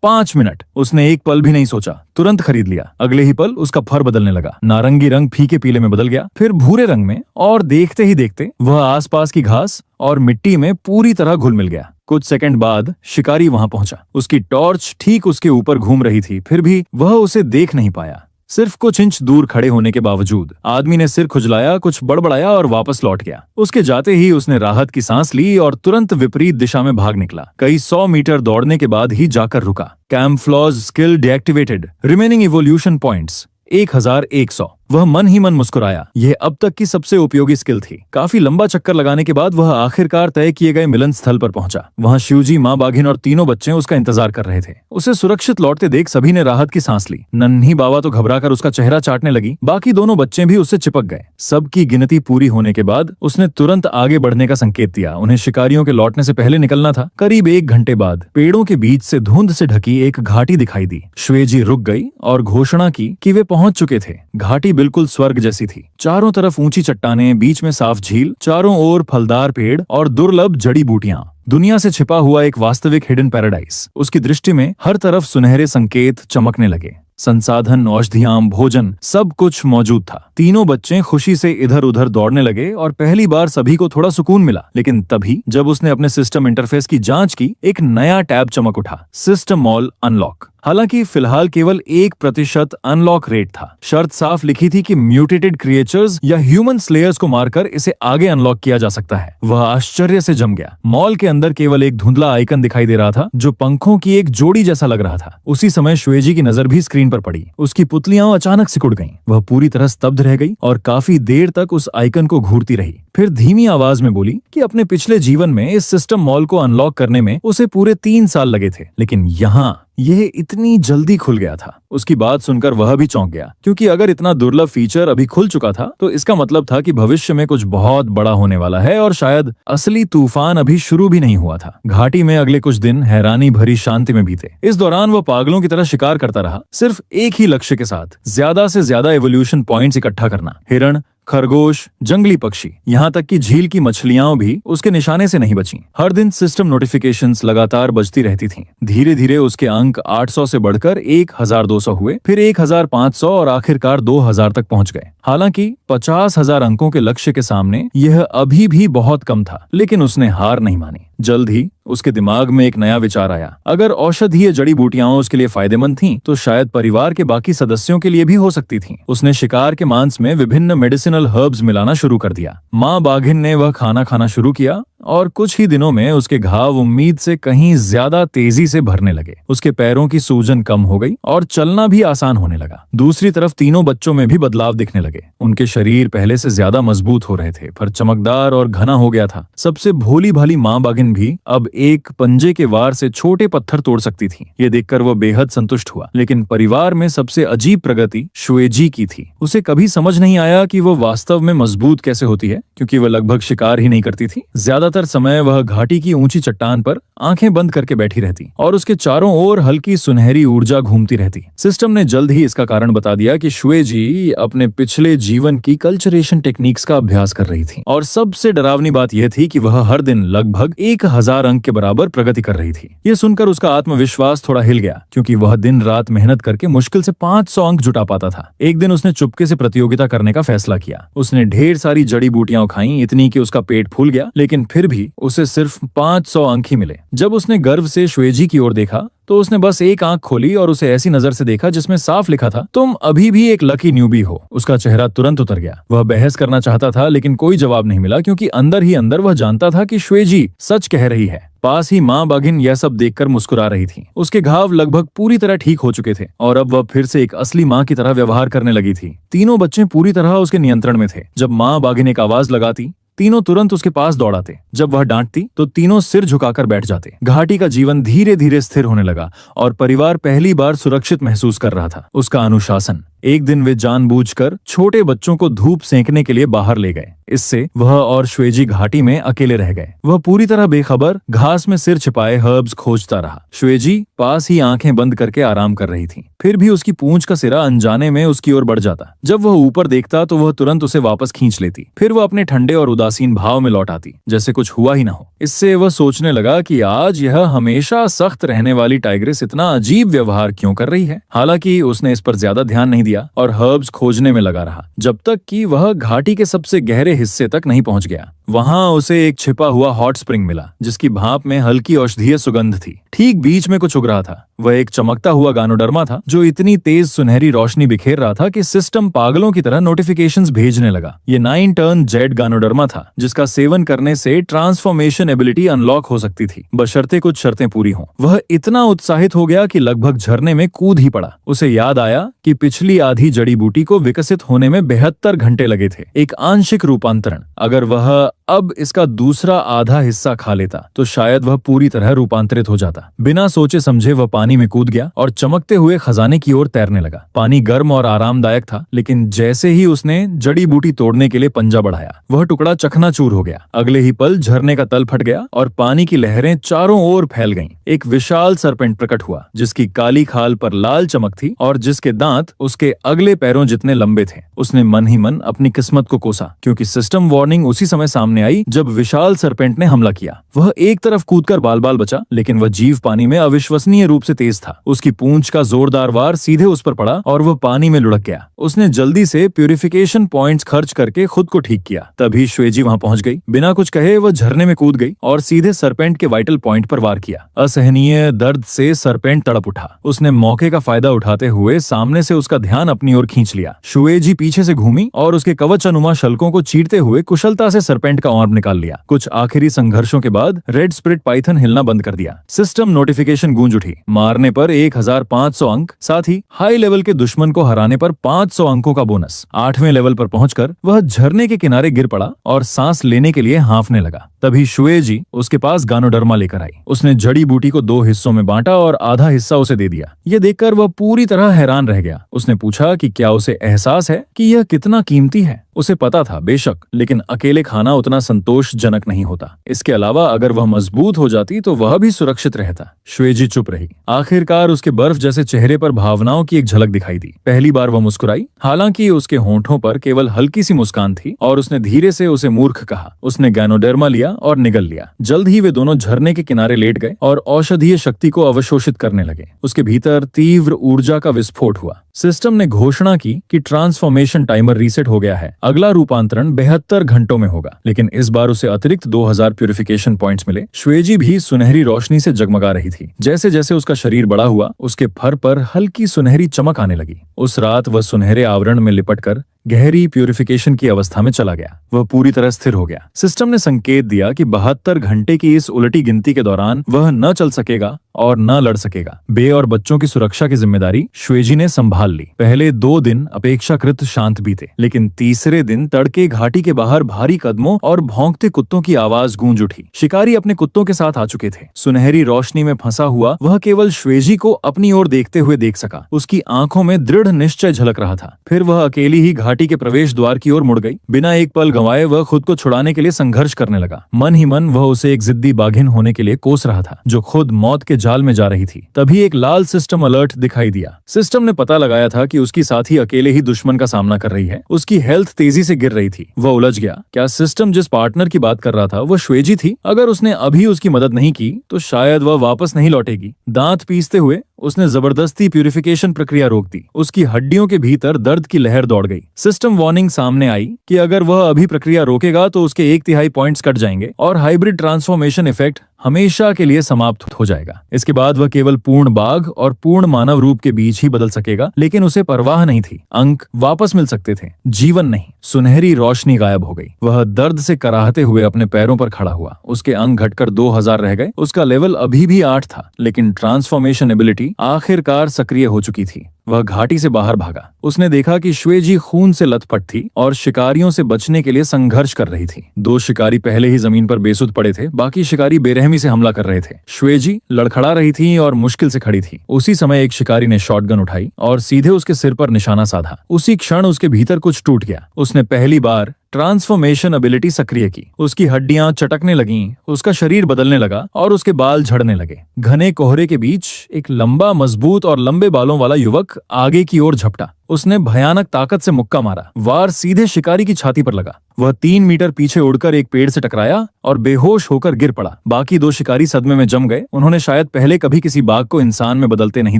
5 minute. उसने एक पल भी नहीं सोचा, तुरंत खरीद लिया। अगले ही पल उसका फर बदलने लगा। नारंगी रंग फीके पीले में बदल गया, फिर भूरे रंग में, और देखते ही देखते वह आसपास की घास और मिट्टी में पूरी तरह घुल मिल गया। कुछ सेकंड बाद शिकारी वहां पहुंचा। उसकी टॉर्च ठीक उसके ऊपर घूम रही थी, फिर भी वह उसे देख नहीं पाया। सिर्फ कुछ इंच दूर खड़े होने के बावजूद आदमी ने सिर खुजलाया, कुछ बड़बड़ाया और वापस लौट गया। उसके जाते ही उसने राहत की सांस ली और तुरंत विपरीत दिशा में भाग निकला। कई 100 मीटर दौड़ने के बाद ही जाकर रुका। Camouflage skill deactivated. Remaining evolution points 1100। वह मन ही मन मुस्कुराया। यह अब तक की सबसे उपयोगी स्किल थी। काफी लंबा चक्कर लगाने के बाद वह आखिरकार तय किए गए मिलन स्थल पर पहुंचा। वहां शिवजी, माँ बाघिन और तीनों बच्चे उसका इंतजार कर रहे थे। उसे सुरक्षित लौटते देख सभी ने राहत की सांस ली। नन्ही बाबा तो घबराकर उसका चेहरा चाटने लगी। बाकी दोनों बच्चे भी उससे चिपक गए। सबकी गिनती पूरी होने के बाद उसने तुरंत आगे बढ़ने का संकेत दिया। उन्हें शिकारियों के लौटने से पहले निकलना था। करीब 1 घंटे बाद पेड़ों के बीच से धुंध से ढकी एक घाटी दिखाई दी। श्वेजी रुक गई और घोषणा की कि वे पहुंच चुके थे। घाटी बिल्कुल स्वर्ग जैसी थी। चारों तरफ ऊंची चट्टानें, बीच में साफ झील, चारों ओर फलदार पेड़ और दुर्लभ जड़ी बूटियां। दुनिया से छिपा हुआ एक वास्तविक हिडन पैराडाइज। उसकी दृष्टि में हर तरफ सुनहरे संकेत चमकने लगे। संसाधन, औषधियां, भोजन, सब कुछ मौजूद था। तीनों बच्चे खुशी से इधर उधर दौड़ने लगे और पहली बार सभी को थोड़ा सुकून मिला। लेकिन तभी जब उसने अपने सिस्टम इंटरफेस की जांच की, एक नया टैब चमक उठा। System mall unlock. हालांकि फिलहाल केवल 1% अनलॉक रेट था। शर्त साफ लिखी थी कि म्यूटेटेड क्रिएचर्स या ह्यूमन स्लेयर्स को मारकर इसे आगे अनलॉक किया जा सकता है। वह आश्चर्य से जम गया। मॉल के अंदर केवल एक धुंधला आइकन दिखाई दे रहा था, जो पंखों की एक जोड़ी जैसा लग रहा था। उसी समय श्वेजी की नजर भी स्क्रीन पर पड़ी। उसकी पुतलियां अचानक सिकुड़ गईं। वह पूरी तरह स्तब्ध रह गई और काफी देर तक उस आइकन को घूरती रही। फिर धीमी आवाज में बोली कि अपने पिछले जीवन में इस सिस्टम मॉल को अनलॉक करने में उसे पूरे 3 साल लगे थे, लेकिन यहाँ यह इतनी जल्दी खुल गया था। उसकी बात सुनकर वह भी चौंक गया, क्योंकि अगर इतना दुर्लभ फीचर अभी खुल चुका था तो इसका मतलब था कि भविष्य में कुछ बहुत बड़ा होने वाला है, और शायद असली तूफान अभी शुरू भी नहीं हुआ था। घाटी में अगले कुछ दिन हैरानी भरी शांति में बीते। इस दौरान वह पागलों की तरह शिकार करता रहा, सिर्फ एक ही लक्ष्य के साथ, ज्यादा से ज्यादा एवोल्यूशन पॉइंट्स इकट्ठा करना। हिरण, खरगोश, जंगली पक्षी, यहाँ तक कि झील की मछलियां भी उसके निशाने से नहीं बचीं। हर दिन सिस्टम नोटिफिकेशंस लगातार बजती रहती थीं। धीरे धीरे उसके अंक 800 से बढ़कर 1200 हुए, फिर 1500 और आखिरकार 2000 तक पहुंच गए। हालांकि 50,000 अंकों के लक्ष्य के सामने यह अभी भी बहुत कम था, लेकिन उसने हार नहीं मानी। जल्द ही उसके दिमाग में एक नया विचार आया। अगर औषधीय जड़ी बूटियां उसके लिए फायदेमंद थीं, तो शायद परिवार के बाकी सदस्यों के लिए भी हो सकती थीं। उसने शिकार के मांस में विभिन्न मेडिसिनल हर्ब्स मिलाना शुरू कर दिया। माँ बाघिन ने वह खाना खाना शुरू किया और कुछ ही दिनों में उसके घाव उम्मीद से कहीं ज्यादा तेजी से भरने लगे। उसके पैरों की सूजन कम हो गई और चलना भी आसान होने लगा। दूसरी तरफ तीनों बच्चों में भी बदलाव दिखने लगे। उनके शरीर पहले से ज्यादा मजबूत हो रहे थे, पर चमकदार और घना हो गया था। सबसे भोली भाली माँ बाघिन भी अब एक पंजे के वार से छोटे पत्थर तोड़ सकती थी। ये देखकर वह बेहद संतुष्ट हुआ। लेकिन परिवार में सबसे अजीब प्रगति श्वेजी की थी। उसे कभी समझ नहीं आया कि वो वास्तव में मजबूत कैसे होती है, क्योंकि वह लगभग शिकार ही नहीं करती थी। ज्यादातर समय वह घाटी की ऊंची चट्टान पर आंखें बंद करके बैठी रहती और उसके चारों ओर हल्की सुनहरी ऊर्जा घूमती रहती। सिस्टम ने जल्द ही इसका कारण बता दिया कि शुएजी अपने पिछले जीवन की कल्चरेशन टेक्निक्स का अभ्यास कर रही थी, और सबसे डरावनी बात यह थी कि वह हर दिन लगभग 1000 अंक के बराबर प्रगति कर रही थी। यह सुनकर उसका आत्मविश्वास थोड़ा हिल गया, क्योंकि वह दिन रात मेहनत करके मुश्किल से 500 अंक जुटा पाता था। एक दिन उसने चुपके से प्रतियोगिता करने का फैसला किया। उसने ढेर सारी जड़ी बूटियां खाई, इतनी कि उसका पेट फूल गया, लेकिन फिर भी उसे सिर्फ 500 अंक ही मिले। जब उसने गर्व से शुएजी की ओर देखा तो उसने बस एक आंख खोली और उसे ऐसी नजर से देखा जिसमें साफ लिखा था, तुम अभी भी एक लकी न्यूबी हो। उसका चेहरा तुरंत उतर गया। वह बहस करना चाहता था, लेकिन कोई जवाब नहीं मिला, क्योंकि अंदर ही अंदर वह जानता था कि शुएजी सच कह रही है। पास ही माँ बाघिन यह सब देखकर मुस्कुरा रही थी। उसके घाव लगभग पूरी तरह ठीक हो चुके थे और अब वह फिर से एक असली माँ की तरह व्यवहार करने लगी थी। तीनों बच्चे पूरी तरह उसके नियंत्रण में थे। जब माँ बाघिन एक आवाज लगाती, तीनों तुरंत उसके पास दौड़ाते। जब वह डांटती तो तीनों सिर झुकाकर बैठ जाते। घाटी का जीवन धीरे धीरे स्थिर होने लगा और परिवार पहली बार सुरक्षित महसूस कर रहा था। उसका अनुशासन। एक दिन वे जानबूझकर छोटे बच्चों को धूप सेंकने के लिए बाहर ले गए। इससे वह और शुएजी घाटी में अकेले रह गए। वह पूरी तरह बेखबर घास में सिर छिपाए हर्ब्स खोजता रहा। शुएजी पास ही आंखें बंद करके आराम कर रही थी। फिर भी उसकी पूंछ का सिरा अनजाने में उसकी ओर बढ़ जाता। जब वह ऊपर देखता तो वह तुरंत उसे वापस खींच लेती। फिर वह अपने ठंडे और उदासीन भाव में लौट आती, जैसे कुछ हुआ ही ना हो। इससे वह सोचने लगा कि आज यह हमेशा सख्त रहने वाली टाइग्रेस इतना अजीब व्यवहार क्यों कर रही है। हालांकि उसने इस पर ज्यादा ध्यान नहीं दिया और हर्ब्स खोजने में लगा रहा, जब तक कि वह घाटी के सबसे गहरे हिस्से तक नहीं पहुंच गया। वहां उसे एक छिपा हुआ हॉट स्प्रिंग मिला, जिसकी भाप में हल्की औषधीय सुगंध थी। ठीक बीच में कुछ उग रहा था। वह एक चमकता हुआ गानोडर्मा था, जो इतनी तेज सुनहरी रोशनी बिखेर रहा था कि सिस्टम पागलों की तरह नोटिफिकेशंस भेजने लगा। ये 9 टर्न जेड गानोडर्मा था, जिसका सेवन करने से ट्रांसफॉर्मेशन एबिलिटी अनलॉक हो सकती थी, बशर्ते कुछ शर्तें पूरी हों। वह इतना उत्साहित हो गया कि लगभग झरने में कूद ही पड़ा। उसे याद आया कि पिछली आधी जड़ी बूटी को विकसित होने में 72 घंटे लगे थे। एक आंशिक रूपांतरण। अगर वह अब इसका दूसरा आधा हिस्सा खा लेता तो शायद वह पूरी तरह रूपांतरित हो जाता। बिना सोचे समझे वह पानी में कूद गया और चमकते हुए खजाने की ओर तैरने लगा। पानी गर्म और आरामदायक था, लेकिन जैसे ही उसने जड़ी बूटी तोड़ने के लिए पंजा बढ़ाया, वह टुकड़ा चकनाचूर हो गया। अगले ही पल झरने का तल फट गया और पानी की लहरें चारों ओर फैल गईं। एक विशाल सरपेंट प्रकट हुआ, जिसकी काली खाल पर लाल चमक थी और जिसके दांत उसके अगले पैरों जितने लंबे थे। उसने मन ही मन अपनी किस्मत को कोसा, क्योंकि सिस्टम वार्निंग उसी समय सामने आई जब विशाल सरपेंट ने हमला किया। वह एक तरफ कूदकर बाल बाल बचा, लेकिन वह जीव पानी में अविश्वसनीय रूप से तेज था। उसकी पूंछ का जोरदार वार सीधे उस पर पड़ा और वह पानी में लुढ़क गया। उसने जल्दी से प्यूरिफिकेशन पॉइंट्स खर्च करके खुद को ठीक किया। तभी शुएजी वहां पहुंच गई। बिना कुछ कहे वह झरने में कूद गई और सीधे सरपेंट के वाइटल पॉइंट पर वार किया। असहनीय दर्द से सरपेंट तड़प उठा। उसने मौके का फायदा उठाते हुए सामने से उसका ध्यान अपनी ओर खींच लिया। शुएजी पीछे से घूमी और उसके कवच अनुमा शल्कों को चीरते हुए कुशलता से सरपेंट का आर्म निकाल लिया। कुछ आखिरी संघर्षों के बाद रेड स्पिरिट पाइथन हिलना बंद कर दिया। सिस्टम नोटिफिकेशन गूंज उठी। मारने पर 1500 अंक, साथ ही हाई लेवल के दुश्मन को हराने पर 500 अंकों का बोनस। 8वें लेवल पर पहुंचकर वह झरने के किनारे गिर पड़ा और सांस लेने के लिए हांफने लगा। तभी शुएजी उसके पास गानोडर्मा लेकर आई। उसने जड़ी बूटी को 2 हिस्सों में बांटा और आधा हिस्सा उसे दे दिया। यह देखकर वह पूरी तरह हैरान रह गया। उसने पूछा कि क्या उसे एहसास है कि यह कितना कीमती है। उसे पता था बेशक, लेकिन अकेले खाना उतना संतोषजनक नहीं होता। इसके अलावा अगर वह मजबूत हो जाती तो वह भी सुरक्षित रहता। शुएजी चुप रही। आखिरकार उसके बर्फ जैसे चेहरे पर भावनाओं की एक झलक दिखाई दी। पहली बार वह मुस्कुराई, हालांकि उसके होंठों पर केवल हल्की सी मुस्कान थी, और उसने धीरे से उसे मूर्ख कहा। उसने गानोडर्मा लिया और निगल लिया। जल्द ही वे दोनों झरने के किनारे लेट गए और औषधीय शक्ति को अवशोषित करने लगे। उसके भीतर तीव्र ऊर्जा का विस्फोट हुआ। सिस्टम ने घोषणा की कि ट्रांसफॉर्मेशन टाइमर रीसेट हो गया है। अगला रूपांतरण 72 घंटों में होगा, लेकिन इस बार उसे अतिरिक्त 2000 प्यूरिफिकेशन पॉइंट्स मिले। शुएजी भी सुनहरी रोशनी से जगमगा रही थी। जैसे जैसे उसका शरीर बड़ा हुआ, उसके फर पर हल्की सुनहरी चमक आने लगी। उस रात वह सुनहरे आवरण में लिपटकर गहरी प्यूरिफिकेशन की अवस्था में चला गया। वह पूरी तरह स्थिर हो गया। सिस्टम ने संकेत दिया कि 72 घंटे की इस उलटी गिनती के दौरान वह न चल सकेगा और न लड़ सकेगा। बे और बच्चों की सुरक्षा की जिम्मेदारी श्वेजी ने संभाल ली। पहले 2 दिन अपेक्षाकृत शांत बीते, लेकिन तीसरे दिन तड़के घाटी के बाहर भारी कदमों और भौंकते कुत्तों की आवाज गूंज उठी। शिकारी अपने कुत्तों के साथ आ चुके थे। सुनहरी रोशनी में फंसा हुआ वह केवल श्वेजी को अपनी ओर देखते हुए देख सका। उसकी आंखों में दृढ़ निश्चय झलक रहा था। फिर वह अकेली ही घाटी के प्रवेश द्वार की ओर मुड़ गई। बिना एक पल गंवाए वह खुद को छुड़ाने के लिए संघर्ष करने लगा। मन ही मन वह उसे एक जिद्दी बाघिन होने के लिए कोस रहा था, जो खुद मौत के जाल में जा रही थी। तभी एक लाल सिस्टम अलर्ट दिखाई दिया। सिस्टम ने पता लगाया था कि उसकी साथी अकेले ही दुश्मन का सामना कर रही है। उसकी हेल्थ तेजी से गिर रही थी। वह उलझ गया। क्या सिस्टम जिस पार्टनर की बात कर रहा था वो श्वेजी थी? अगर उसने अभी उसकी मदद नहीं की तो शायद वह वापस नहीं लौटेगी। दांत पीसते हुए उसने जबरदस्ती प्यूरिफिकेशन प्रक्रिया रोक दी। उसकी हड्डियों के भीतर दर्द की लहर दौड़ गई। सिस्टम वार्निंग सामने आई कि अगर वह अभी प्रक्रिया रोकेगा तो उसके 1/3 पॉइंट्स कट जाएंगे और हाइब्रिड ट्रांसफॉर्मेशन इफेक्ट हमेशा के लिए समाप्त हो जाएगा। इसके बाद वह केवल पूर्ण बाघ और पूर्ण मानव रूप के बीच ही बदल सकेगा, लेकिन उसे परवाह नहीं थी। अंक वापस मिल सकते थे, जीवन नहीं। सुनहरी रोशनी गायब हो गई। वह दर्द से कराहते हुए अपने पैरों पर खड़ा हुआ। उसके अंक घटकर 2000 रह गए। उसका लेवल अभी भी 8 था, लेकिन ट्रांसफॉर्मेशन एबिलिटी आखिरकार सक्रिय हो चुकी थी। वह घाटी से बाहर भागा। उसने देखा कि श्वेजी खून से लथपथ थी और शिकारियों से बचने के लिए संघर्ष कर रही थी। 2 शिकारी पहले ही जमीन पर बेसुध पड़े थे। बाकी शिकारी बेरहमी से हमला कर रहे थे। श्वेजी लड़खड़ा रही थी और मुश्किल से खड़ी थी। उसी समय एक शिकारी ने शॉटगन उठाई और सीधे उसके सिर पर निशाना साधा। उसी क्षण उसके भीतर कुछ टूट गया। उसने पहली बार ट्रांसफॉर्मेशन एबिलिटी सक्रिय की। उसकी हड्डियां चटकने लगीं, उसका शरीर बदलने लगा और उसके बाल झड़ने लगे। घने कोहरे के बीच एक लंबा, मजबूत और लंबे बालों वाला युवक आगे की ओर झपटा। उसने भयानक ताकत से मुक्का मारा। वार सीधे शिकारी की छाती पर लगा। वह 3 मीटर पीछे उड़कर एक पेड़ से टकराया और बेहोश होकर गिर पड़ा। बाकी 2 शिकारी सदमे में जम गए। उन्होंने शायद पहले कभी किसी बाघ को इंसान में बदलते नहीं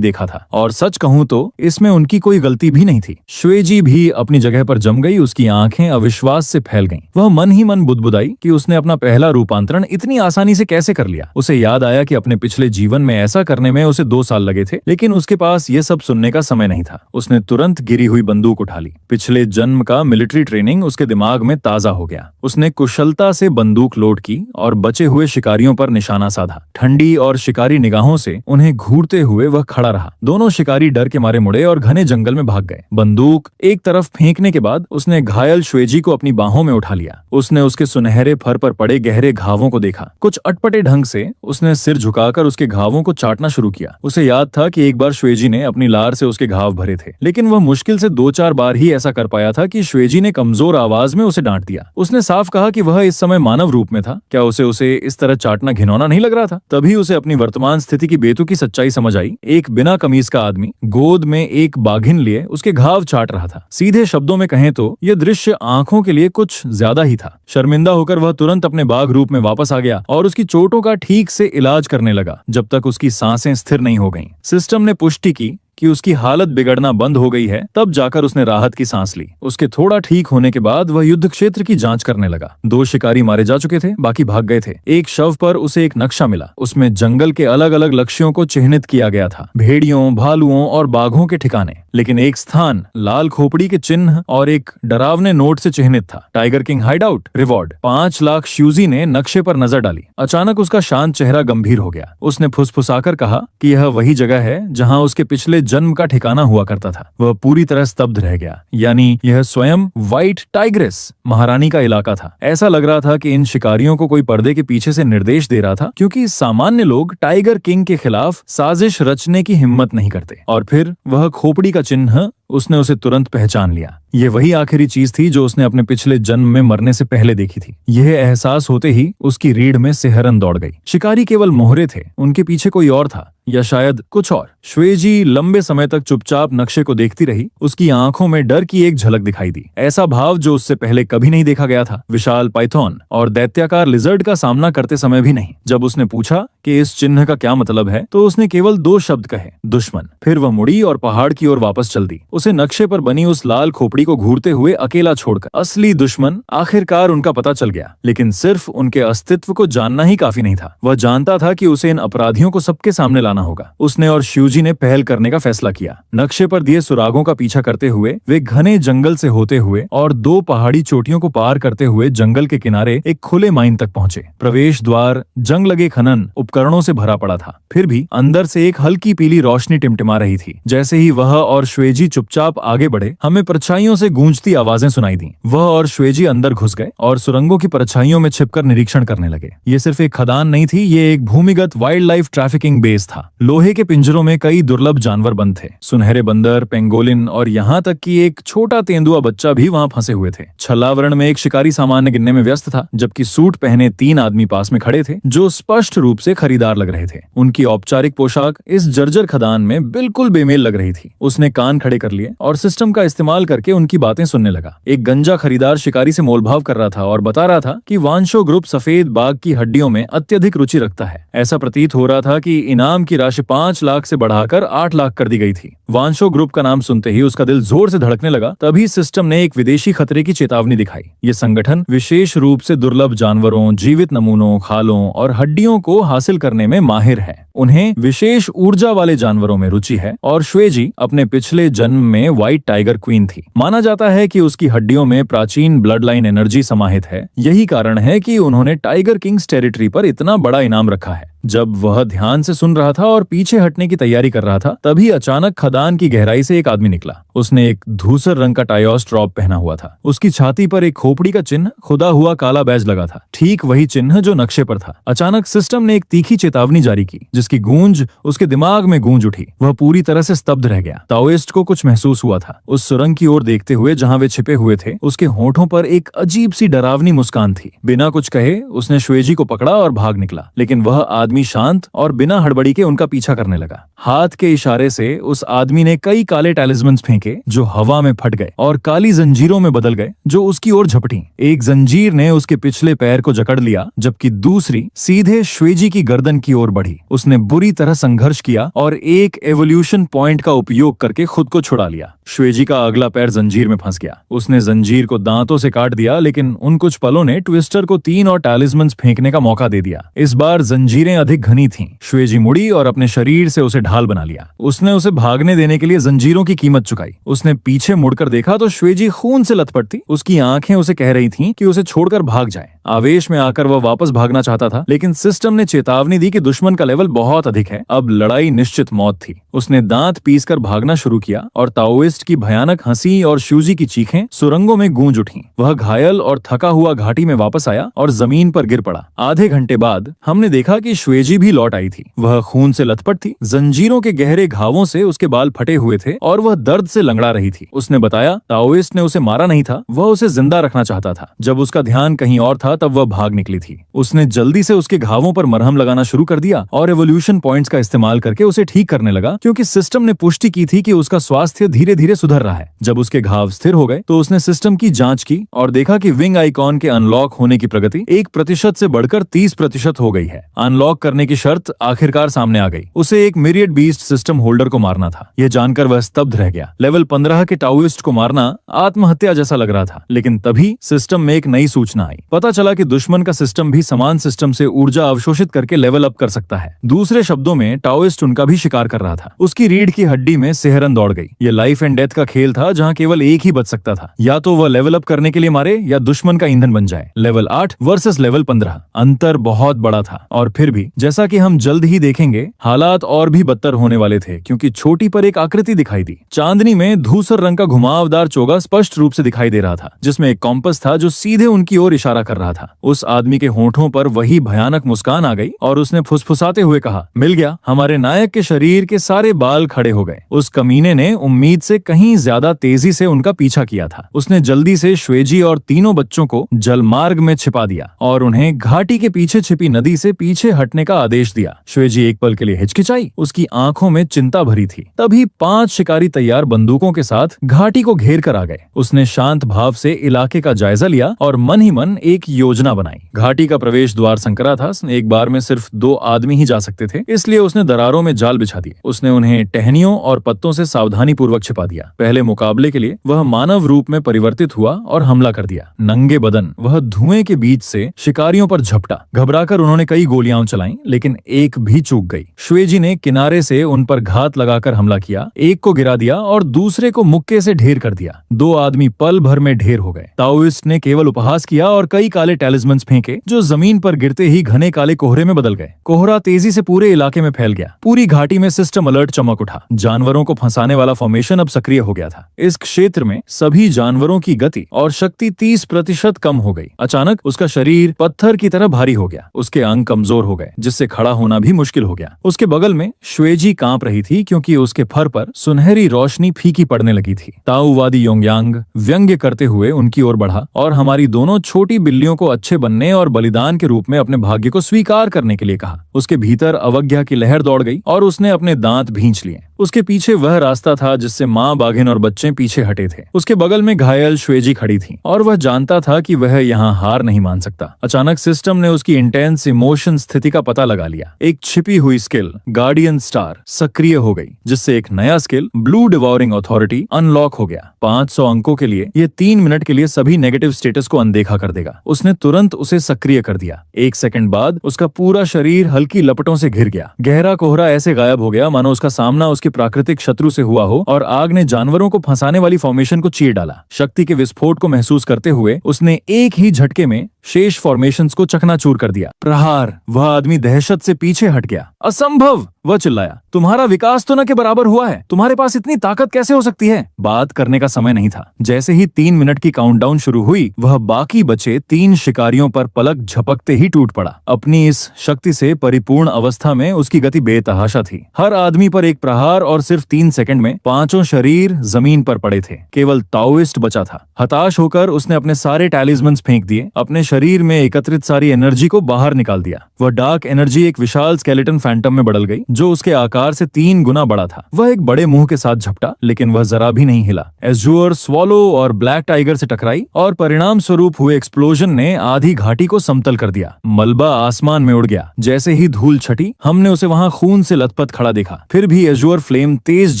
देखा था, और सच कहूं तो इसमें उनकी कोई गलती भी नहीं थी। श्वेजी भी अपनी जगह पर जम गई। उसकी आंखें अविश्वास से फैल गईं। वह मन ही मन बुदबुदाई कि उसने अपना पहला रूपांतरण इतनी आसानी से कैसे कर लिया। उसे याद आया कि अपने पिछले जीवन में ऐसा करने में उसे 2 साल लगे थे, लेकिन उसके पास ये सब सुनने का समय नहीं था। उसने तुरंत गिरी हुई बंदूक उठा ली। पिछले जन्म का मिलिट्री ट्रेनिंग उसके दिमाग में ताजा हो गया। उसने कुशलता से बंदूक लोड की और बचे हुए शिकारियों पर निशाना साधा। ठंडी और शिकारी निगाहों से उन्हें घूरते हुए वह खड़ा रहा। दोनों शिकारी डर के मारे मुड़े और घने जंगल में भाग गए। बंदूक एक तरफ फेंकने के बाद उसने घायल श्वेजी को अपनी बाहों में उठा लिया। उसने उसके सुनहरे फर पर पड़े गहरे घावों को देखा। कुछ अटपटे ढंग से उसने सिर झुकाकर उसके घावों को चाटना शुरू किया। उसे याद था कि एक बार श्वेजी ने अपनी लार से उसके घाव भरे थे, लेकिन वह मुश्किल से 2-4 बार ही ऐसा कर पाया था कि श्वेजी ने कमजोर आवाज में उसे डांट दिया। उसने साफ कहा कि वह इस समय मानव रूप में था। क्या उसे इस तरह चाटना घिनौना नहीं लग रहा था? तभी उसे अपनी वर्तमान स्थिति की बेतुकी सच्चाई समझ आई। एक बिना कमीज का आदमी गोद में एक बाघिन लिए उसके घाव चाट रहा था। सीधे शब्दों में कहें तो यह दृश्य आंखों के लिए कुछ ज्यादा ही था। शर्मिंदा होकर वह तुरंत अपने बाघ रूप में वापस आ गया और उसकी चोटों का ठीक से इलाज करने लगा, जब तक उसकी सांसें स्थिर नहीं हो गईं। सिस्टम ने पुष्टि की कि उसकी हालत बिगड़ना बंद हो गई है। तब जाकर उसने राहत की सांस ली। उसके थोड़ा ठीक होने के बाद वह युद्ध क्षेत्र की जांच करने लगा। 2 शिकारी मारे जा चुके थे, बाकी भाग गए थे। एक शव पर उसे एक नक्शा मिला। उसमें जंगल के अलग अलग लक्ष्यों को चिन्हित किया गया था, भेड़ियों, भालुओं और बाघों के ठिकाने। लेकिन एक स्थान लाल खोपड़ी के चिन्ह और एक डरावने नोट से चिन्हित था, tiger king hideout, reward 5 lakh. श्यूजी ने नक्शे पर नजर डाली। अचानक उसका शांत चेहरा गंभीर हो गया। उसने फुसफुसाकर कहा कि यह वही जगह है जहां उसके पिछले जन्म का ठिकाना हुआ करता था। वह पूरी तरह स्तब्ध रह गया। यानी यह स्वयं व्हाइट टाइग्रेस महारानी का इलाका था। ऐसा लग रहा था कि इन शिकारियों को कोई पर्दे के पीछे से निर्देश दे रहा था, क्योंकि सामान्य लोग टाइगर किंग के खिलाफ साजिश रचने की हिम्मत नहीं करते। और फिर वह खोपड़ी का चिन्ह, उसने उसे तुरंत पहचान लिया। ये वही आखिरी चीज थी जो उसने अपने पिछले जन्म में मरने से पहले देखी थी। यह एहसास होते ही उसकी रीढ़ में सिहरन दौड़ गई। शिकारी केवल मोहरे थे, उनके पीछे कोई और था, या शायद कुछ और। श्वेजी लंबे समय तक चुपचाप नक्शे को देखती रही। उसकी आंखों में डर की एक झलक दिखाई दी, ऐसा भाव जो उससे पहले कभी नहीं देखा गया था। विशाल पाइथन और दैत्याकार लिजर्ड का सामना करते समय भी नहीं। जब उसने पूछा कि इस चिन्ह का क्या मतलब है, तो उसने केवल 2 शब्द कहे, दुश्मन। फिर वह मुड़ी और पहाड़ की ओर वापस चल दी। उसे नक्शे पर बनी उस लाल खोपड़ी को घूरते हुए अकेला छोड़कर। असली दुश्मन आखिरकार उनका पता चल गया, लेकिन सिर्फ उनके अस्तित्व को जानना ही काफी नहीं था। वह जानता था कि उसे इन अपराधियों को सबके सामने लाना होगा। उसने और शिवजी ने पहल करने का फैसला किया। नक्शे पर दिए सुरागों का पीछा करते हुए वे घने जंगल से होते हुए और 2 पहाड़ी चोटियों को पार करते हुए जंगल के किनारे एक खुले माइन तक पहुंचे। प्रवेश द्वार जंग लगे खनन उपकरणों से भरा पड़ा था, फिर भी अंदर से एक हल्की पीली रोशनी टिमटिमा रही थी। जैसे ही वह और श्वेजी चुपचाप आगे बढ़े, हमें परछाइयों से गूंजती आवाजें सुनाई दी। वह और श्वेजी अंदर घुस गए और सुरंगों की परछाइयों में छिपकर निरीक्षण करने लगे। ये सिर्फ एक खदान नहीं थी, ये एक भूमिगत वाइल्ड लाइफ ट्रैफिकिंग बेस था। लोहे के पिंजरों में कई दुर्लभ जानवर बंद थे। सुनहरे बंदर, पेंगोलिन और यहाँ तक कि एक छोटा तेंदुआ बच्चा भी वहाँ फंसे हुए थे। छलावरण में एक शिकारी सामान्य गिनने में व्यस्त था, जबकि सूट पहने 3 आदमी पास में खड़े थे जो स्पष्ट रूप से खरीदार लग रहे थे। उनकी औपचारिक पोशाक इस जर्जर खदान में बिल्कुल बेमेल लग रही थी। उसने कान खड़े कर लिए और सिस्टम का इस्तेमाल करके उनकी बातें सुनने लगा। एक गंजा खरीदार शिकारी से मोलभाव कर रहा था और बता रहा था कि वांशो ग्रुप सफेद बाघ की हड्डियों में अत्यधिक रुचि रखता है। ऐसा प्रतीत हो रहा था कि इनाम की राशि 5 लाख से बढ़ाकर 8 लाख कर दी गई थी। वांशो ग्रुप का नाम सुनते ही उसका दिल जोर से धड़कने लगा। तभी सिस्टम ने एक विदेशी खतरे की चेतावनी दिखाई। ये संगठन विशेष रूप से दुर्लभ जानवरों, जीवित नमूनों, खालों और हड्डियों को हासिल करने में माहिर है। उन्हें विशेष ऊर्जा वाले जानवरों में रुचि है और श्वेजी अपने पिछले जन्म में व्हाइट टाइगर क्वीन थी। माना जाता है कि उसकी हड्डियों में प्राचीन ब्लड लाइन एनर्जी समाहित है। यही कारण है कि उन्होंने टाइगर किंग्स टेरिटरी पर इतना बड़ा इनाम रखा है। जब वह ध्यान से सुन रहा था और पीछे हटने की तैयारी कर रहा था, तभी अचानक खदान की गहराई से एक आदमी निकला। उसने एक धूसर रंग का टाइओस ड्रॉप पहना हुआ था। उसकी छाती पर एक खोपड़ी का चिन्ह, खुदा हुआ काला बैज लगा था, ठीक वही चिन्ह जो नक्शे पर था। अचानक सिस्टम ने एक तीखी चेतावनी जारी की, जिसकी गूंज उसके दिमाग में गूंज उठी। वह पूरी तरह से स्तब्ध रह गया। ताओइस्ट को कुछ महसूस हुआ था। उस सुरंग की ओर देखते हुए जहां वे छिपे हुए थे, उसके होठों पर एक अजीब सी डरावनी मुस्कान थी। बिना कुछ कहे उसने श्वेजी को पकड़ा और भाग निकला, लेकिन वह आदमी शांत और बिना हड़बड़ी के उनका पीछा करने लगा। हाथ के इशारे से उस आदमी ने कई काले टैलिस्मन्स फेंके जो हवा में फट गए और काली जंजीरों में बदल गए जो उसकी ओर झपटी। एक जंजीर ने उसके पिछले पैर को जकड़ लिया, जबकि दूसरी सीधे श्वेजी की गर्दन की ओर बढ़ी। उसने बुरी तरह संघर्ष किया और एक एवोल्यूशन पॉइंट का उपयोग करके खुद को छुड़ा लिया। श्वेजी का अगला पैर जंजीर में फंस गया। उसने जंजीर को दांतों से काट दिया, लेकिन उन कुछ पलों ने ट्विस्टर को 3 और टैलिस्मन्स फेंकने का मौका दे दिया। इस बार जंजीरें अधिक घनी थीं। श्वेजी मुड़ी और अपने शरीर से उसे ढाल बना लिया। उसने उसे भागने देने के लिए जंजीरों की कीमत चुकाई। उसने पीछे मुड़कर देखा तो श्वेजी खून से लथपथ थी। उसकी आंखें उसे कह रही थीं कि उसे छोड़कर भाग जाए। आवेश में आकर वह वापस भागना चाहता था, लेकिन सिस्टम ने चेतावनी दी कि दुश्मन का लेवल बहुत अधिक है। अब लड़ाई निश्चित मौत थी। उसने दांत पीसकर भागना शुरू किया और ताओइस्ट की भयानक हंसी और शिवजी की चीखें सुरंगों में गूंज उठीं। वह घायल और थका हुआ घाटी में वापस आया और जमीन पर गिर पड़ा। आधे घंटे बाद हमने देखा कि श्वेजी भी लौट आई थी। वह खून से लथपथ थी। जंजीरों के गहरे घावों से उसके बाल फटे हुए थे और वह दर्द से लंगड़ा रही थी। उसने बताया ताओइस्ट ने उसे मारा नहीं था, वह उसे जिंदा रखना चाहता था। जब उसका ध्यान कहीं और था तब वह भाग निकली थी। उसने जल्दी से उसके घावों पर मरहम लगाना शुरू कर दिया और एवोल्यूशन पॉइंट्स का इस्तेमाल करके उसे ठीक करने लगा, क्योंकि सिस्टम ने पुष्टि की थी कि उसका स्वास्थ्य धीरे धीरे सुधर रहा है। जब उसके घाव स्थिर हो गए तो उसने सिस्टम की जांच की और देखा कि विंग आइकॉन के अनलॉक होने की प्रगति 1% से बढ़कर 30% हो गई है। अनलॉक करने की शर्त आखिरकार सामने आ गई। उसे एक मिरियड बीस्ट सिस्टम होल्डर को मारना था। यह जानकर वह स्तब्ध रह गया। लेवल 15 के टाओइस्ट को मारना आत्महत्या जैसा लग रहा था, लेकिन तभी सिस्टम में एक नई सूचना आई। पता चला कि दुश्मन का सिस्टम भी समान सिस्टम से ऊर्जा अवशोषित करके लेवल अप कर सकता है। दूसरे शब्दों में टाओइस्ट उनका भी शिकार कर रहा था। उसकी रीढ़ की हड्डी में सिहरन दौड़ गई। यह लाइफ एंड डेथ का खेल था जहां केवल एक ही बच सकता था, या तो वह लेवल अप करने के लिए मारे या दुश्मन का ईंधन बन जाए। लेवल 8 वर्सेस लेवल 15, अंतर बहुत बड़ा था। और फिर भी जैसा कि हम जल्द ही देखेंगे, हालात और भी बदतर होने वाले थे, क्योंकि छोटी पर एक आकृति दिखाई दी। चांदनी में धूसर रंग का घुमावदार चोगा स्पष्ट रूप से दिखाई दे रहा था, जिसमें एक कॉम्पस था जो सीधे उनकी ओर इशारा कर रहा था। उस आदमी के होठों पर वही भयानक मुस्कान आ गई और उसने फुसफुसाते हुए कहा, मिल गया। हमारे नायक के शरीर के सारे बाल खड़े हो गए। उस कमीने ने उम्मीद से कहीं ज्यादा तेजी से उनका पीछा किया था। उसने जल्दी से श्वेजी और तीनों बच्चों को जलमार्ग में छिपा दिया और उन्हें घाटी के पीछे छिपी नदी से पीछे हटने का आदेश दिया। श्वेजी एक पल के लिए हिचकिचाई। उसकी आंखों में चिंता भरी थी। तभी 5 शिकारी तैयार बंदूकों के साथ घाटी को घेर कर आ गए। उसने शांत भाव से इलाके का जायजा लिया और मन ही मन एक योजना बनाई। घाटी का प्रवेश द्वार संकरा था, एक बार में सिर्फ 2 आदमी ही जा सकते थे, इसलिए उसने दरारों में जाल बिछा दिए। उसने उन्हें टहनियों और पत्तों से सावधानी पूर्वक छिपा दिया। पहले मुकाबले के लिए वह मानव रूप में परिवर्तित हुआ और हमला कर दिया। नंगे बदन वह धुएं के बीच से शिकारियों पर झपटा। घबराकर उन्होंने कई गोलियां चलाई, लेकिन एक भी चूक गई। श्वेजी ने किनारे से उन पर घात लगाकर हमला किया, एक को गिरा दिया और दूसरे को मुक्के से ढेर कर दिया। 2 आदमी पल भर में ढेर हो गए। ताओइस्ट ने केवल उपहास किया और कई काले टैलिस्मन्स फेंके, जो जमीन पर गिरते ही घने काले कोहरे में बदल गए। कोहरा तेजी से पूरे इलाके में फैल गया। पूरी घाटी में सिस्टम अलर्ट चमक उठा। जानवरों को फंसाने वाला फॉर्मेशन अब सक्रिय हो गया था। इस क्षेत्र में सभी जानवरों की गति और शक्ति 30% कम हो गई। अचानक उसका शरीर पत्थर की तरह भारी हो गया। उसके अंग कमजोर हो गए, जिससे खड़ा होना भी मुश्किल हो गया। उसके बगल में श्वेजी कांप रही थी, क्योंकि उसके फर पर सुनहरी रोशनी फीकी पड़ने लगी थी। ताओवादी योंगयांग व्यंग्य करते हुए उनकी ओर बढ़ा और हमारी दोनों छोटी बिल्लियों को अच्छे बनने और बलिदान के रूप में अपने भाग्य को स्वीकार करने के लिए कहा। उसके भीतर अवज्ञा की लहर दौड़ गई और उसने अपने दांत भींच लिए। उसके पीछे वह रास्ता था जिससे माँ बाघिन और बच्चे पीछे हटे थे। उसके बगल में घायल श्वेजी खड़ी थी और वह जानता था कि वह यहाँ हार नहीं मान सकता। अचानक सिस्टम ने उसकी इंटेंस इमोशन स्थिति का पता लगा लिया। एक छिपी हुई स्किल गार्डियन स्टार सक्रिय हो गई, जिससे एक नया स्किल ब्लू डिवॉरिंग अथॉरिटी अनलॉक हो गया। 500 अंकों के लिए यह 3 मिनट के लिए सभी नेगेटिव स्टेटस को अनदेखा कर देगा। उसने तुरंत उसे सक्रिय कर दिया। 1 सेकंड बाद उसका पूरा शरीर हल्की लपटों से घिर गया। गहरा कोहरा ऐसे गायब हो गया मानो उसका सामना उसके प्राकृतिक शत्रु से हुआ हो और आग ने जानवरों को फंसाने वाली फॉर्मेशन को चीर डाला। शक्ति के विस्फोट को महसूस करते हुए उसने एक ही झटके में शेष फॉर्मेशंस को चकनाचूर कर दिया। प्रहार! वह आदमी दहशत से पीछे हट गया। असंभव! वह चिल्लाया। तुम्हारा विकास तो न के बराबर हुआ है। तुम्हारे पास इतनी ताकत कैसे हो सकती है? बात करने का समय नहीं था। जैसे ही 3 मिनट की काउंटडाउन शुरू हुई, वह बाकी बचे 3 शिकारियों पर पलक झपकते ही टूट पड़ा। अपनी इस शक्ति से परिपूर्ण अवस्था में उसकी गति बेतहाशा थी। हर आदमी पर एक प्रहार और सिर्फ 3 सेकंड में 5 शरीर जमीन पर पड़े थे। केवल ताओइस्ट बचा था। हताश होकर उसने अपने सारे टैलिस्मन्स फेंक दिए। अपने शरीर में एकत्रित सारी एनर्जी को बाहर निकाल दिया। वह डार्क एनर्जी एक विशाल स्केलेटन फैंटम में बदल गई, जो उसके आकार से 3 गुना बड़ा था। वह एक बड़े मुंह के साथ झपटा, लेकिन वह जरा भी नहीं हिला। एज़्योर, स्वॉलो और ब्लैक टाइगर से टकराई और परिणाम स्वरूप हुए एक्सप्लोजन ने आधी घाटी को समतल कर दिया। मलबा आसमान में उड़ गया। जैसे ही धूल छटी, हमने उसे वहां खून से लथपथ खड़ा देखा। फिर भी एज़्योर फ्लेम तेज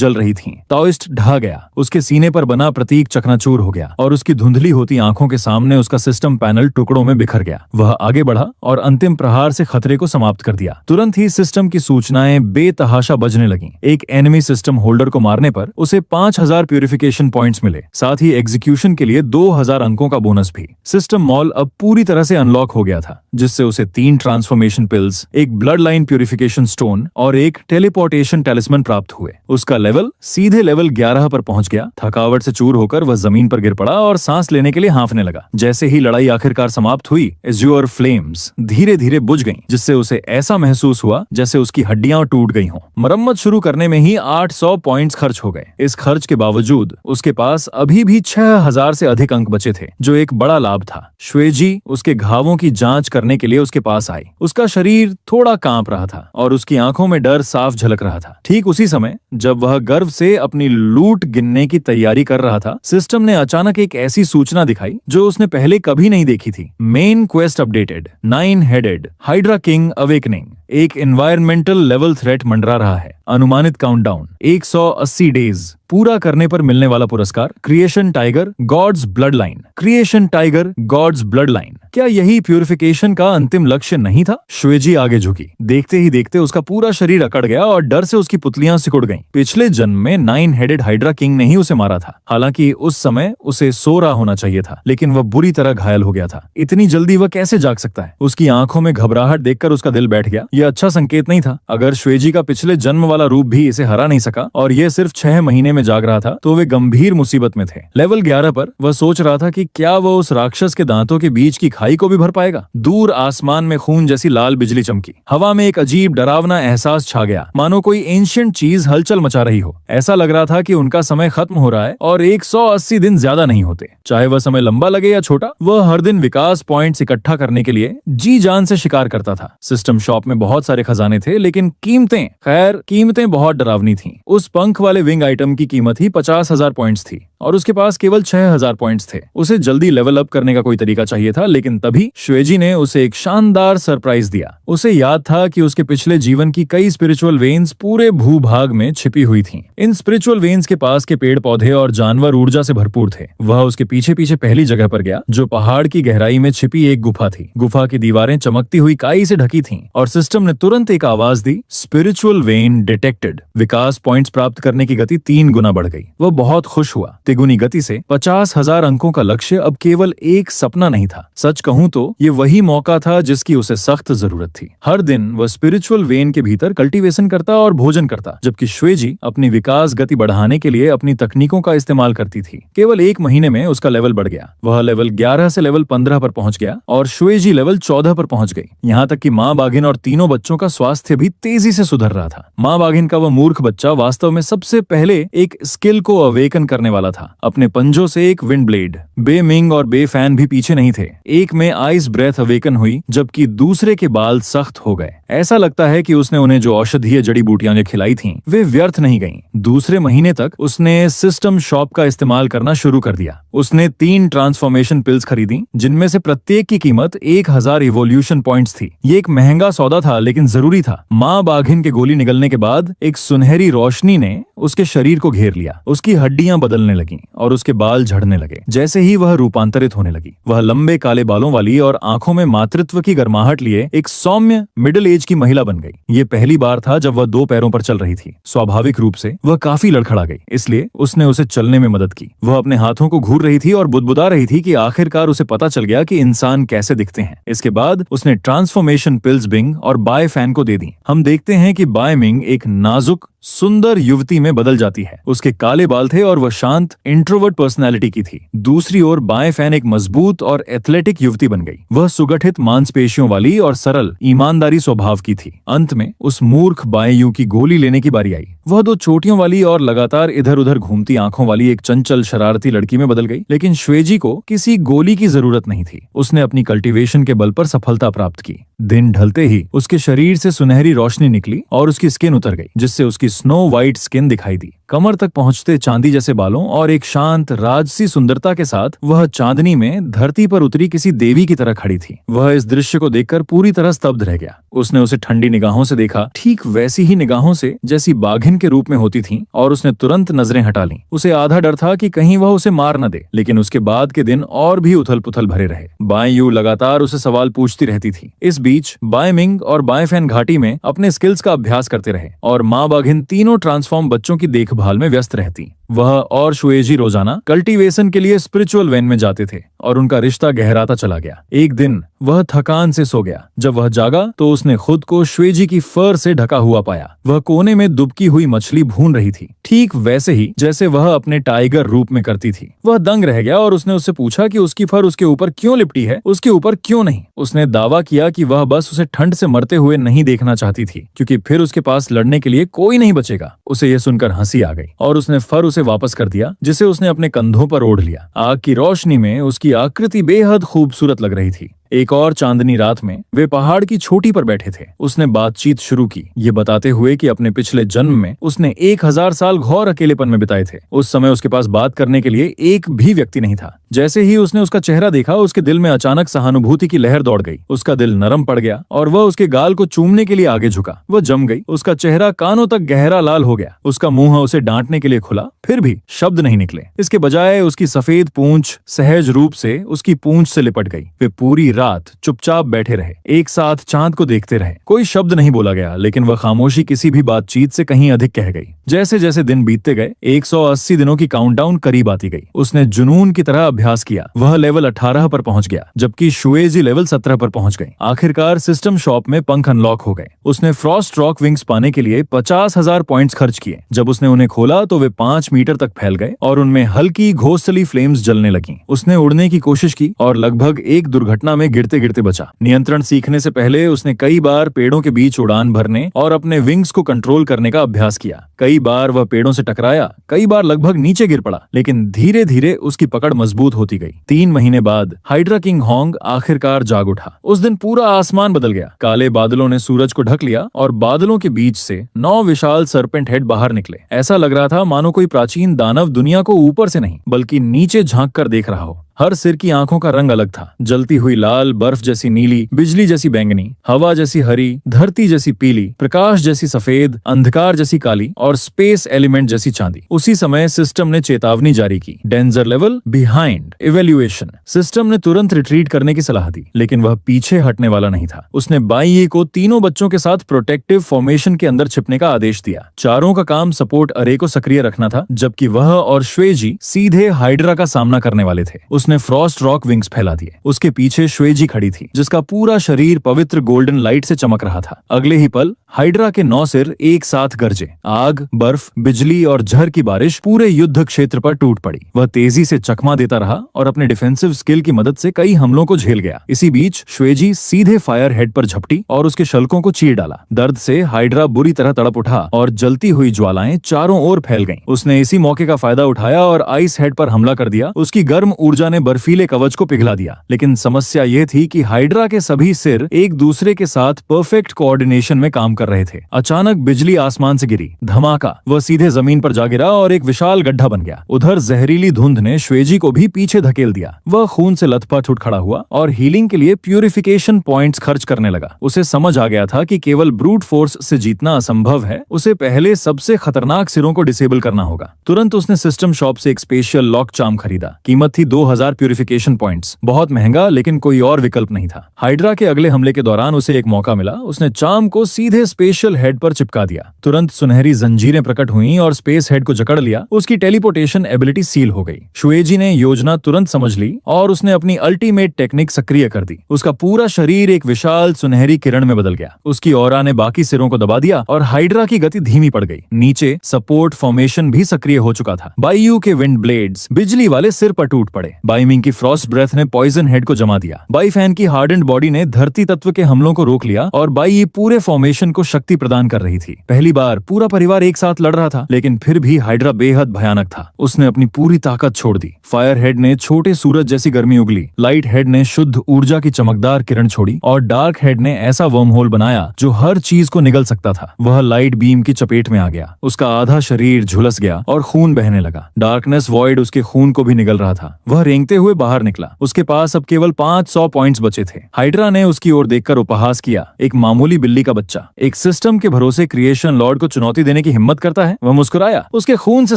जल रही थी। ताओइस्ट ढह गया। उसके सीने पर बना प्रतीक चकनाचूर हो गया और उसकी धुंधली होती आंखों के सामने उसका सिस्टम पैनल टुकड़ों में बिखर गया। वह आगे बढ़ा और अंतिम प्रहार से खतरे को समाप्त कर दिया। तुरंत ही सिस्टम की सूचनाएं बेतहाशा बजने लगीं। एक एनिमी सिस्टम होल्डर को मारने पर उसे 5000 प्यूरिफिकेशन पॉइंट्स मिले, साथ ही एग्जीक्यूशन के लिए 2000 अंकों का बोनस भी। सिस्टम मॉल अब पूरी तरह से अनलॉक हो गया था, जिससे उसे 3 ट्रांसफॉर्मेशन पिल्स, एक ब्लड लाइन प्यूरिफिकेशन स्टोन और एक टेलीपोर्टेशन टैलिस्मन प्राप्त हुए। उसका लेवल सीधे लेवल 11 पर पहुंच गया। थकावट से चूर होकर वह जमीन पर गिर पड़ा और सांस लेने के लिए हांफने लगा। जैसे ही लड़ाई आखिरकार समाप्त हुई, एज़्योर फ्लेम्स धीरे धीरे बुझ गईं, जिससे उसे ऐसा महसूस हुआ जैसे उसकी हड्डियां टूट गई हों। मरम्मत शुरू करने में ही 800 पॉइंट्स खर्च हो गए। इस खर्च के बावजूद उसके पास अभी भी 6000 से अधिक अंक बचे थे, जो एक बड़ा लाभ था। श्वेजी उसके घावों की जांच करने के लिए उसके पास आई। उसका शरीर थोड़ा कांप रहा था और उसकी आंखों में डर साफ झलक रहा था। ठीक उसी समय जब वह गर्व से अपनी लूट गिनने की तैयारी कर रहा था, सिस्टम ने अचानक एक ऐसी सूचना दिखाई जो उसने पहले कभी नहीं देखी थी। Main quest updated, 9 headed hydra king awakening. एक एनवायरमेंटल लेवल थ्रेट मंडरा रहा है। अनुमानित काउंटडाउन 180 डेज। पूरा करने पर मिलने वाला पुरस्कार creation tiger gods blood line. Creation tiger gods blood line. क्या यही प्यूरिफिकेशन का अंतिम लक्ष्य नहीं था? श्वेजी आगे झुकी। देखते ही देखते उसका पूरा शरीर अकड़ गया और डर से उसकी पुतलियां सिकुड़ गईं। पिछले जन्म में 9 हेडेड हाइड्रा किंग ने ही उसे मारा था। हालांकि उस समय उसे सो रहा होना चाहिए था, लेकिन वह बुरी तरह घायल हो गया था। इतनी जल्दी वह कैसे जाग सकता है? उसकी आंखों में घबराहट देखकर उसका दिल बैठ गया। यह अच्छा संकेत नहीं था। अगर श्वेजी का पिछले जन्म वाला रूप भी इसे हरा नहीं सका और यह सिर्फ 6 महीने में जाग रहा था, तो वे गंभीर मुसीबत में थे। लेवल 11 पर वह सोच रहा था कि क्या वह उस राक्षस के दांतों के बीच की खाई को भी भर पाएगा। दूर आसमान में खून जैसी लाल बिजली चमकी। हवा में एक अजीब डरावना एहसास छा गया, मानो कोई एंशिएंट चीज हलचल मचा रही हो। ऐसा लग रहा था कि उनका समय खत्म हो रहा है और 180 दिन ज्यादा नहीं होते। चाहे वह समय लंबा लगे या छोटा, वह हर दिन विकास पॉइंट्स इकट्ठा करने के लिए जी जान से शिकार करता था। सिस्टम शॉप में बहुत सारे खजाने थे, लेकिन कीमतें बहुत डरावनी थीं। उस पंख वाले विंग आइटम की कीमत ही 50,000 पॉइंट्स थी। और उसके पास केवल 6000 पॉइंट्स थे। उसे जल्दी लेवल अप करने का कोई तरीका चाहिए था, लेकिन तभी श्वेजी ने उसे एक शानदार सरप्राइज दिया। उसे याद था कि उसके पिछले जीवन की कई स्पिरिचुअल वेन्स पूरे भूभाग में छिपी हुई थीं। इन स्पिरिचुअल वेन्स के पास के पेड़ पौधे और जानवर ऊर्जा से भरपूर थे। वह उसके पीछे पीछे पहली जगह पर गया जो पहाड़ की गहराई में छिपी एक गुफा थी। गुफा की दीवारें चमकती हुई काई से ढकी थीं और सिस्टम ने तुरंत एक आवाज दी, स्पिरिचुअल वेन डिटेक्टेड। विकास पॉइंट्स प्राप्त करने की गति 3 गुना बढ़ गई। वह बहुत खुश हुआ। तिगुनी गति से 50,000 अंकों का लक्ष्य अब केवल एक सपना नहीं था। सच कहूं तो ये वही मौका था जिसकी उसे सख्त जरूरत थी। हर दिन वह स्पिरिचुअल वेन के भीतर कल्टीवेशन करता और भोजन करता, जबकि श्वेजी अपनी विकास गति बढ़ाने के लिए अपनी तकनीकों का इस्तेमाल करती थी। केवल 1 महीने में उसका लेवल बढ़ गया। वह लेवल 11 से लेवल 15 पर पहुंच गया और श्वेजी लेवल 14 पर पहुंच गई। यहाँ तक कि माँ बाघिन और तीनों बच्चों का स्वास्थ्य भी तेजी से सुधर रहा था। माँ बाघिन का वह मूर्ख बच्चा वास्तव में सबसे पहले एक स्किल को अवेकन करने वाला था। अपने पंजों से एक विंड ब्लेड। बे मिंग और बे फैन भी पीछे नहीं थे। एक में आइस ब्रेथ अवेकन हुई, जबकि दूसरे के बाल सख्त हो गए। ऐसा लगता है कि उसने उन्हें जो औषधीय जड़ी बूटियां खिलाई थीं, वे व्यर्थ नहीं गईं। दूसरे महीने तक उसने सिस्टम शॉप का इस्तेमाल करना शुरू कर दिया। उसने 3 ट्रांसफॉर्मेशन पिल्स खरीदी, जिनमें से प्रत्येक की कीमत 1000 इवोल्यूशन पॉइंट्स थी। ये एक महंगा सौदा था, लेकिन जरूरी था। माँ बाघिन के गोली निगलने के बाद एक सुनहरी रोशनी ने उसके शरीर को घेर लिया। उसकी हड्डियां बदलने लगीं और उसके बाल झड़ने लगे। जैसे ही वह रूपांतरित होने लगी, वह लंबे काले बालों वाली और आंखों में मातृत्व की गर्माहट लिए एक सौम्य मिडिल एज की महिला बन गई। ये पहली बार था जब वह 2 पैरों पर चल रही थी। स्वाभाविक रूप से वह काफी लड़खड़ा गई, इसलिए उसने उसे चलने में मदद की। वह अपने हाथों को घूर रही थी और बुदबुदा रही थी कि आखिरकार उसे पता चल गया कि इंसान कैसे दिखते हैं। इसके बाद उसने ट्रांसफॉर्मेशन पिल्स बिंग और बाय फैन को दे दी। हम देखते हैं कि बाय मिंग एक नाजुक सुंदर युवती में बदल जाती है। उसके काले बाल थे और वह शांत इंट्रोवर्ट पर्सनालिटी की थी। दूसरी ओर बाय फैन एक मजबूत और एथलेटिक युवती बन गई। वह सुगठित मांसपेशियों वाली और सरल ईमानदारी स्वभाव की थी। अंत में उस मूर्ख बाय यू की गोली लेने की बारी आई। वह 2 चोटियों वाली और लगातार इधर उधर घूमती आंखों वाली एक चंचल शरारती लड़की में बदल गई। लेकिन श्वेजी को किसी गोली की जरूरत नहीं थी। उसने अपनी कल्टीवेशन के बल पर सफलता प्राप्त की। दिन ढलते ही उसके शरीर से सुनहरी रोशनी निकली और उसकी स्किन उतर गई, जिससे उसकी स्नो वाइट स्किन दिखाई दी। कमर तक पहुंचते चांदी जैसे बालों और एक शांत राजसी सुंदरता के साथ वह चांदनी में धरती पर उतरी किसी देवी की तरह खड़ी थी। वह इस दृश्य को देखकर पूरी तरह स्तब्ध रह गया। उसने उसे ठंडी निगाहों से देखा, ठीक वैसी ही निगाहों से जैसी बाघिन के रूप में होती थीं, और उसने तुरंत नजरें हटा लीं। उसे आधा डर था कि कहीं वह उसे मार न दे, लेकिन उसके बाद के दिन और भी उथल पुथल भरे रहे। बाय यू लगातार उसे सवाल पूछती रहती थी। इस बीच बाय मिंग और बाय फैन घाटी में अपने स्किल्स का अभ्यास करते रहे और माँ बाघिन तीनों ट्रांसफॉर्म बच्चों की देखभाल में व्यस्त रहती। वह और श्वेजी रोजाना कल्टीवेशन के लिए स्पिरिचुअल वैन में जाते थे और उनका रिश्ता गहराता चला गया। एक दिन वह थकान से सो गया। जब वह जागा तो उसने खुद को श्वेजी की फर से ढका हुआ पाया। वह कोने में दुबकी हुई मछली भून रही थी, ठीक वैसे ही जैसे वह अपने टाइगर रूप में करती थी। वह दंग रह गया और उसने उससे पूछा कि उसकी फर उसके ऊपर क्यों लिपटी है, उसके ऊपर क्यों नहीं। उसने दावा किया कि वह बस उसे ठंड से मरते हुए नहीं देखना चाहती थी, क्योंकि फिर उसके पास लड़ने के लिए कोई नहीं बचेगा। उसे यह सुनकर हंसी आ गई और उसने फर उसे वापस कर दिया, जिसे उसने अपने कंधों पर ओढ़ लिया। आग की रोशनी में उसकी आकृति बेहद खूबसूरत लग रही थी। एक और चांदनी रात में वे पहाड़ की चोटी पर बैठे थे। उसने बातचीत शुरू की, ये बताते हुए कि अपने पिछले जन्म में उसने 1000 साल घोर अकेलेपन में बिताए थे। उस समय उसके पास बात करने के लिए एक भी व्यक्ति नहीं था। जैसे ही उसने उसका चेहरा देखा, उसके दिल में अचानक सहानुभूति की लहर दौड़ गई। उसका दिल नरम पड़ गया और वह उसके गाल को चूमने के लिए आगे झुका। वह जम गई। उसका चेहरा कानों तक गहरा लाल हो गया। उसका मुंह उसे डांटने के लिए खुला, फिर भी शब्द नहीं निकले। इसके बजाय उसकी सफेद पूंछ सहज रूप से उसकी पूंछ से लिपट गई। वे पूरी रात चुपचाप बैठे रहे, एक साथ चांद को देखते रहे। कोई शब्द नहीं बोला गया, लेकिन वह खामोशी किसी भी बातचीत से कहीं अधिक कह गई। जैसे जैसे दिन बीतते गए, 180 दिनों की काउंटडाउन करीब आती गई। उसने जुनून की तरह अभ्यास किया। वह लेवल 18 पर पहुंच गया, जबकि शुएजी लेवल 17 पर पहुंच गई। आखिरकार सिस्टम शॉप में पंख अनलॉक हो गए। उसने फ्रॉस्ट रॉक विंग्स पाने के लिए 50,000 पॉइंट्स खर्च किए। जब उसने उन्हें खोला तो वे 5 मीटर तक फैल गए और उनमें हल्की घोंसली फ्लेम्स जलने लगीं। उसने उड़ने की कोशिश की और लगभग एक दुर्घटना में गिरते गिरते बचा। नियंत्रण सीखने से पहले उसने कई बार पेड़ों के बीच उड़ान भरने और अपने विंग्स को कंट्रोल करने का अभ्यास किया। कई कई बार वह पेड़ों से टकराया, कई बार लगभग नीचे गिर पड़ा, लेकिन धीरे धीरे उसकी पकड़ मजबूत होती गई। 3 महीने बाद हाइड्रा किंग होंग आखिरकार जाग उठा। उस दिन पूरा आसमान बदल गया। काले बादलों ने सूरज को ढक लिया और बादलों के बीच से 9 विशाल सर्पेंट हेड बाहर निकले। ऐसा लग रहा था मानो कोई प्राचीन दानव दुनिया को ऊपर से नहीं बल्कि नीचे झांक कर देख रहा हो। हर सिर की आंखों का रंग अलग था, जलती हुई लाल, बर्फ जैसी नीली, बिजली जैसी बैंगनी, हवा जैसी हरी, धरती जैसी पीली, प्रकाश जैसी सफेद, अंधकार जैसी काली और स्पेस एलिमेंट जैसी चांदी। उसी समय सिस्टम ने चेतावनी जारी की, danger level behind evaluation. System ने तुरंत रिट्रीट करने की सलाह दी, लेकिन वह पीछे हटने वाला नहीं था। उसने बाई को तीनों बच्चों के साथ प्रोटेक्टिव फॉर्मेशन के अंदर छिपने का आदेश दिया। चारों का काम सपोर्ट अरे को सक्रिय रखना था, जबकि वह और श्वेजी सीधे हाइड्रा का सामना करने वाले थे। उसने फ्रॉस्ट रॉक विंग्स फैला दिए। उसके पीछे श्वेजी खड़ी थी, जिसका पूरा शरीर पवित्र गोल्डन लाइट से चमक रहा था। अगले ही पल हाइड्रा के 9 सिर एक साथ गरजे। आग, बर्फ, बिजली और झर की बारिश पूरे युद्ध क्षेत्र पर टूट पड़ी। वह तेजी से चकमा देता रहा और अपने डिफेंसिव स्किल की मदद से कई हमलों को झेल गया। इसी बीच श्वेजी सीधे फायर हेड पर झपटी और उसके शल्कों को चीर डाला। दर्द से हाइड्रा बुरी तरह तड़प उठा और जलती हुई ज्वालाएं चारों ओर फैल गईं। उसने इसी मौके का फायदा उठाया और आइस हेड पर हमला कर दिया। उसकी गर्म ऊर्जा ने बर्फीले कवच को पिघला दिया, लेकिन समस्या यह थी कि हाइड्रा के सभी सिर एक दूसरे के साथ परफेक्ट कोऑर्डिनेशन में काम कर रहे थे। अचानक बिजली आसमान से गिरी, धमाका। वह सीधे जमीन पर जा गिरा और एक विशाल गड्ढा बन गया। उधर जहरीली धुंध ने श्वेजी को भी पीछे धकेल दिया। वह खून से लथपथ उठ खड़ा हुआ और हीलिंग के लिए प्यूरिफिकेशन पॉइंट्स खर्च करने लगा। उसे समझ आ गया था कि केवल ब्रूट फोर्स से जीतना असंभव है। उसे पहले सबसे खतरनाक सिरों को डिसेबल करना होगा। तुरंत उसने सिस्टम शॉप से एक स्पेशल लॉक चार्म खरीदा। कीमत थी 2000 प्यूरिफिकेशन पॉइंट्स। बहुत महंगा, लेकिन कोई और विकल्प नहीं था। हाइड्रा के अगले हमले के दौरान उसे एक मौका मिला। उसने चार्म को सीधे स्पेशल हेड पर चिपका दिया। तुरंत सुनहरी जंजीरें प्रकट हुईं और स्पेस हेड को जकड़ लिया। उसकी टेलीपोर्टेशन एबिलिटी सील हो गई। शुएजी ने योजना तुरंत समझ ली और उसने अपनी अल्टीमेट टेक्निक सक्रिय कर दी। उसका पूरा शरीर एक विशाल सुनहरी किरण में बदल गया। उसकी ऑरा ने बाकी सिरों को दबा दिया और हाइड्रा की गति धीमी पड़ गई। नीचे सपोर्ट फॉर्मेशन भी सक्रिय हो चुका था। बाईयू के विंड ब्लेड्स बिजली वाले सिर पर टूट पड़े। बाईमिंग की फ्रॉस्ट ब्रेथ ने पॉइजन हेड को जमा दिया। बाई फैन की हार्डेंड बॉडी ने धरती तत्व के हमलों को रोक लिया और बाई पूरे फॉर्मेशन को शक्ति प्रदान कर रही थी। पहली बार पूरा परिवार एक साथ लड़ रहा था, लेकिन फिर भी हाइड्रा बेहद भयानक था। उसने अपनी पूरी ताकत छोड़ दी। फायर हेड ने छोटे सूरज जैसी गर्मी उगली, लाइट हेड ने शुद्ध ऊर्जा की चमकदार किरण छोड़ी और डार्क हेड ने ऐसा वर्म होल बनाया जो हर चीज को निगल सकता था। वह लाइट बीम की चपेट में आ गया। उसका आधा शरीर झुलस गया और खून बहने लगा। डार्कनेस वॉइड उसके खून को भी निगल रहा था। वह रेंगते हुए बाहर निकला। उसके पास अब केवल 500 पॉइंट्स बचे थे। हाइड्रा ने उसकी ओर देखकर उपहास किया। एक मामूली बिल्ली का बच्चा एक सिस्टम के भरोसे क्रिएशन लॉर्ड को चुनौती देने की हिम्मत करता है। वह मुस्कुराया। उसके खून से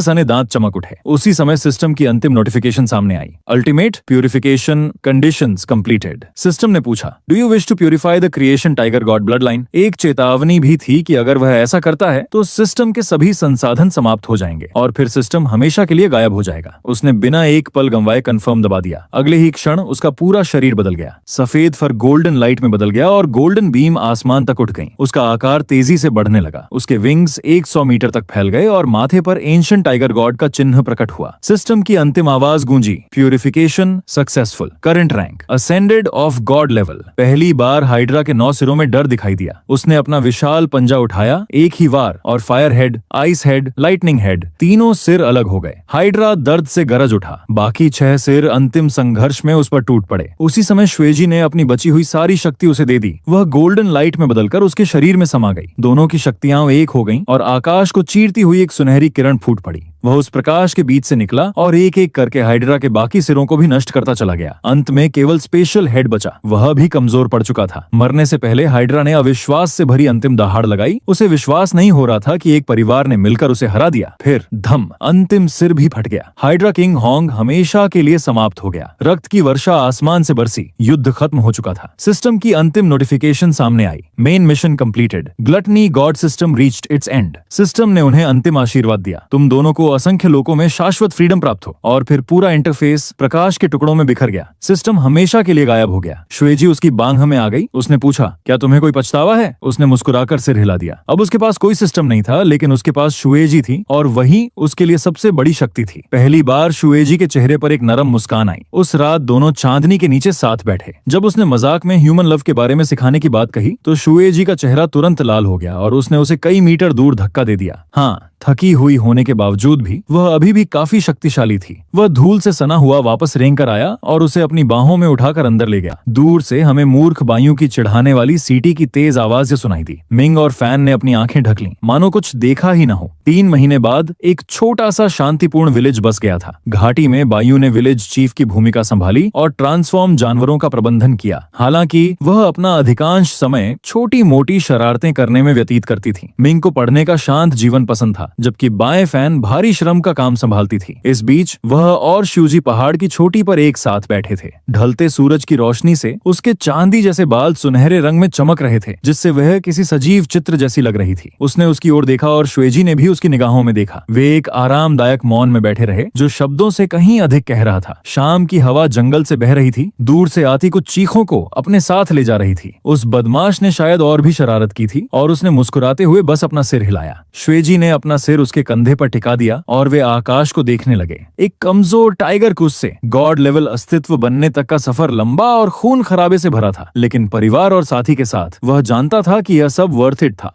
सने दांत चमक उठे। उसी समय सिस्टम की अंतिम नोटिफिकेशन सामने आई। Ultimate purification conditions completed. System ने पूछा, do you wish to purify the creation tiger god bloodline? एक चेतावनी भी थी कि अगर वह ऐसा करता है तो सिस्टम के सभी संसाधन समाप्त हो जाएंगे और फिर सिस्टम हमेशा के लिए गायब हो जाएगा। उसने बिना एक पल गंवाए कंफर्म दबा दिया। अगले ही क्षण उसका पूरा शरीर बदल गया। सफेद फर गोल्डन लाइट में बदल गया और गोल्डन बीम आसमान तक उठ गई। उसका आकार तेजी से बढ़ने लगा। उसके विंग्स 100 मीटर तक फैल गए और माथे पर एंशिएंट टाइगर गॉड का चिन्ह प्रकट हुआ। सिस्टम की अंतिम आवाज गूंजी, purification successful, current rank ascended of god level. पहली बार हाइड्रा के 9 सिरों में डर दिखाई दिया। उसने अपना विशाल पंजा उठाया एक ही वार और fire head, ice head, lightning head, तीनों सिर अलग हो गए। हाइड्रा दर्द से गरज उठा। बाकी 6 सिर अंतिम संघर्ष में उस पर टूट पड़े। उसी समय श्वेजी ने अपनी बची हुई सारी शक्ति उसे दे दी। वह गोल्डन लाइट में बदलकर उसके शरीर में समा गई। दोनों की शक्तियां एक हो गईं और आकाश को चीरती हुई एक सुनहरी किरण फूट पड़ी। वह उस प्रकाश के बीच से निकला और एक एक करके हाइड्रा के बाकी सिरों को भी नष्ट करता चला गया। अंत में केवल स्पेशल हेड बचा। वह भी कमजोर पड़ चुका था। मरने से पहले हाइड्रा ने अविश्वास से भरी अंतिम दहाड़ लगाई। उसे विश्वास नहीं हो रहा था कि एक परिवार ने मिलकर उसे हरा दिया। फिर धम, अंतिम सिर भी फट गया। हाइड्रा किंग होंग हमेशा के लिए समाप्त हो गया। रक्त की वर्षा आसमान से बरसी। युद्ध खत्म हो चुका था। सिस्टम की अंतिम नोटिफिकेशन सामने आई, main mission completed, gluttony god system reached its end. System ने उन्हें अंतिम आशीर्वाद दिया, तुम दोनों को असंख्य लोकों में शाश्वत फ्रीडम प्राप्त हो। और फिर पूरा इंटरफेस प्रकाश के टुकड़ों में बिखर गया। सिस्टम हमेशा के लिए गायब हो गया। श्वेजी उसकी बांह में आ गई। उसने पूछा, क्या तुम्हें कोई पछतावा है? उसने मुस्कुराकर सिर हिला दिया। अब उसके पास कोई सिस्टम नहीं था, लेकिन उसके पास शुएजी थी और वही उसके लिए सबसे बड़ी शक्ति थी। पहली बार शुएजी के चेहरे पर एक नरम मुस्कान आई। उस रात दोनों चांदनी के नीचे साथ बैठे। जब उसने मजाक में ह्यूमन लव के बारे में सिखाने की बात कही तो शुएजी का चेहरा तुरंत लाल हो गया और उसने उसे कई मीटर दूर धक्का दे दिया। हाँ, थकी हुई होने के बावजूद भी वह अभी भी काफी शक्तिशाली थी। वह धूल से सना हुआ वापस रेंग कर आया और उसे अपनी बाहों में उठाकर अंदर ले गया। दूर से हमें मूर्ख बाइयों की चिढ़ाने वाली सीटी की तेज आवाज सुनाई दी। मिंग और फैन ने अपनी आंखें ढक लीं, मानो कुछ देखा ही न हो। 3 महीने बाद एक छोटा सा शांतिपूर्ण विलेज बस गया था। घाटी में बाइयों ने विलेज चीफ की भूमिका संभाली और ट्रांसफॉर्म जानवरों का प्रबंधन किया। हालांकि वह अपना अधिकांश समय छोटी मोटी शरारतें करने में व्यतीत करती थी। मिंग को पढ़ने का शांत जीवन पसंद था, जबकि बाएं फैन भारी श्रम का काम संभालती थी। इस बीच वह और शिवजी पहाड़ की चोटी पर एक साथ बैठे थे। ढलते सूरज की रोशनी से उसके चांदी जैसे बाल सुनहरे रंग में चमक रहे थे, जिससे वह किसी सजीव चित्र जैसी लग रही थी। उसने उसकी ओर देखा और श्वेजी ने भी उसकी निगाहों में देखा। वे एक आरामदायक मौन में बैठे रहे, जो शब्दों से कहीं अधिक कह रहा था। शाम की हवा जंगल से बह रही थी, दूर से आती कुछ चीखों को अपने साथ ले जा रही थी। उस बदमाश ने शायद और भी शरारत की थी और उसने मुस्कुराते हुए बस अपना सिर हिलाया। श्वेजी ने अपना सिर उसके कंधे पर टिका दिया और वे आकाश को देखने लगे। एक कमजोर टाइगर कुछ से गॉड लेवल अस्तित्व बनने तक का सफर लंबा और खून खराबे से भरा था, लेकिन परिवार और साथी के साथ वह जानता था कि यह सब वर्थ इट था।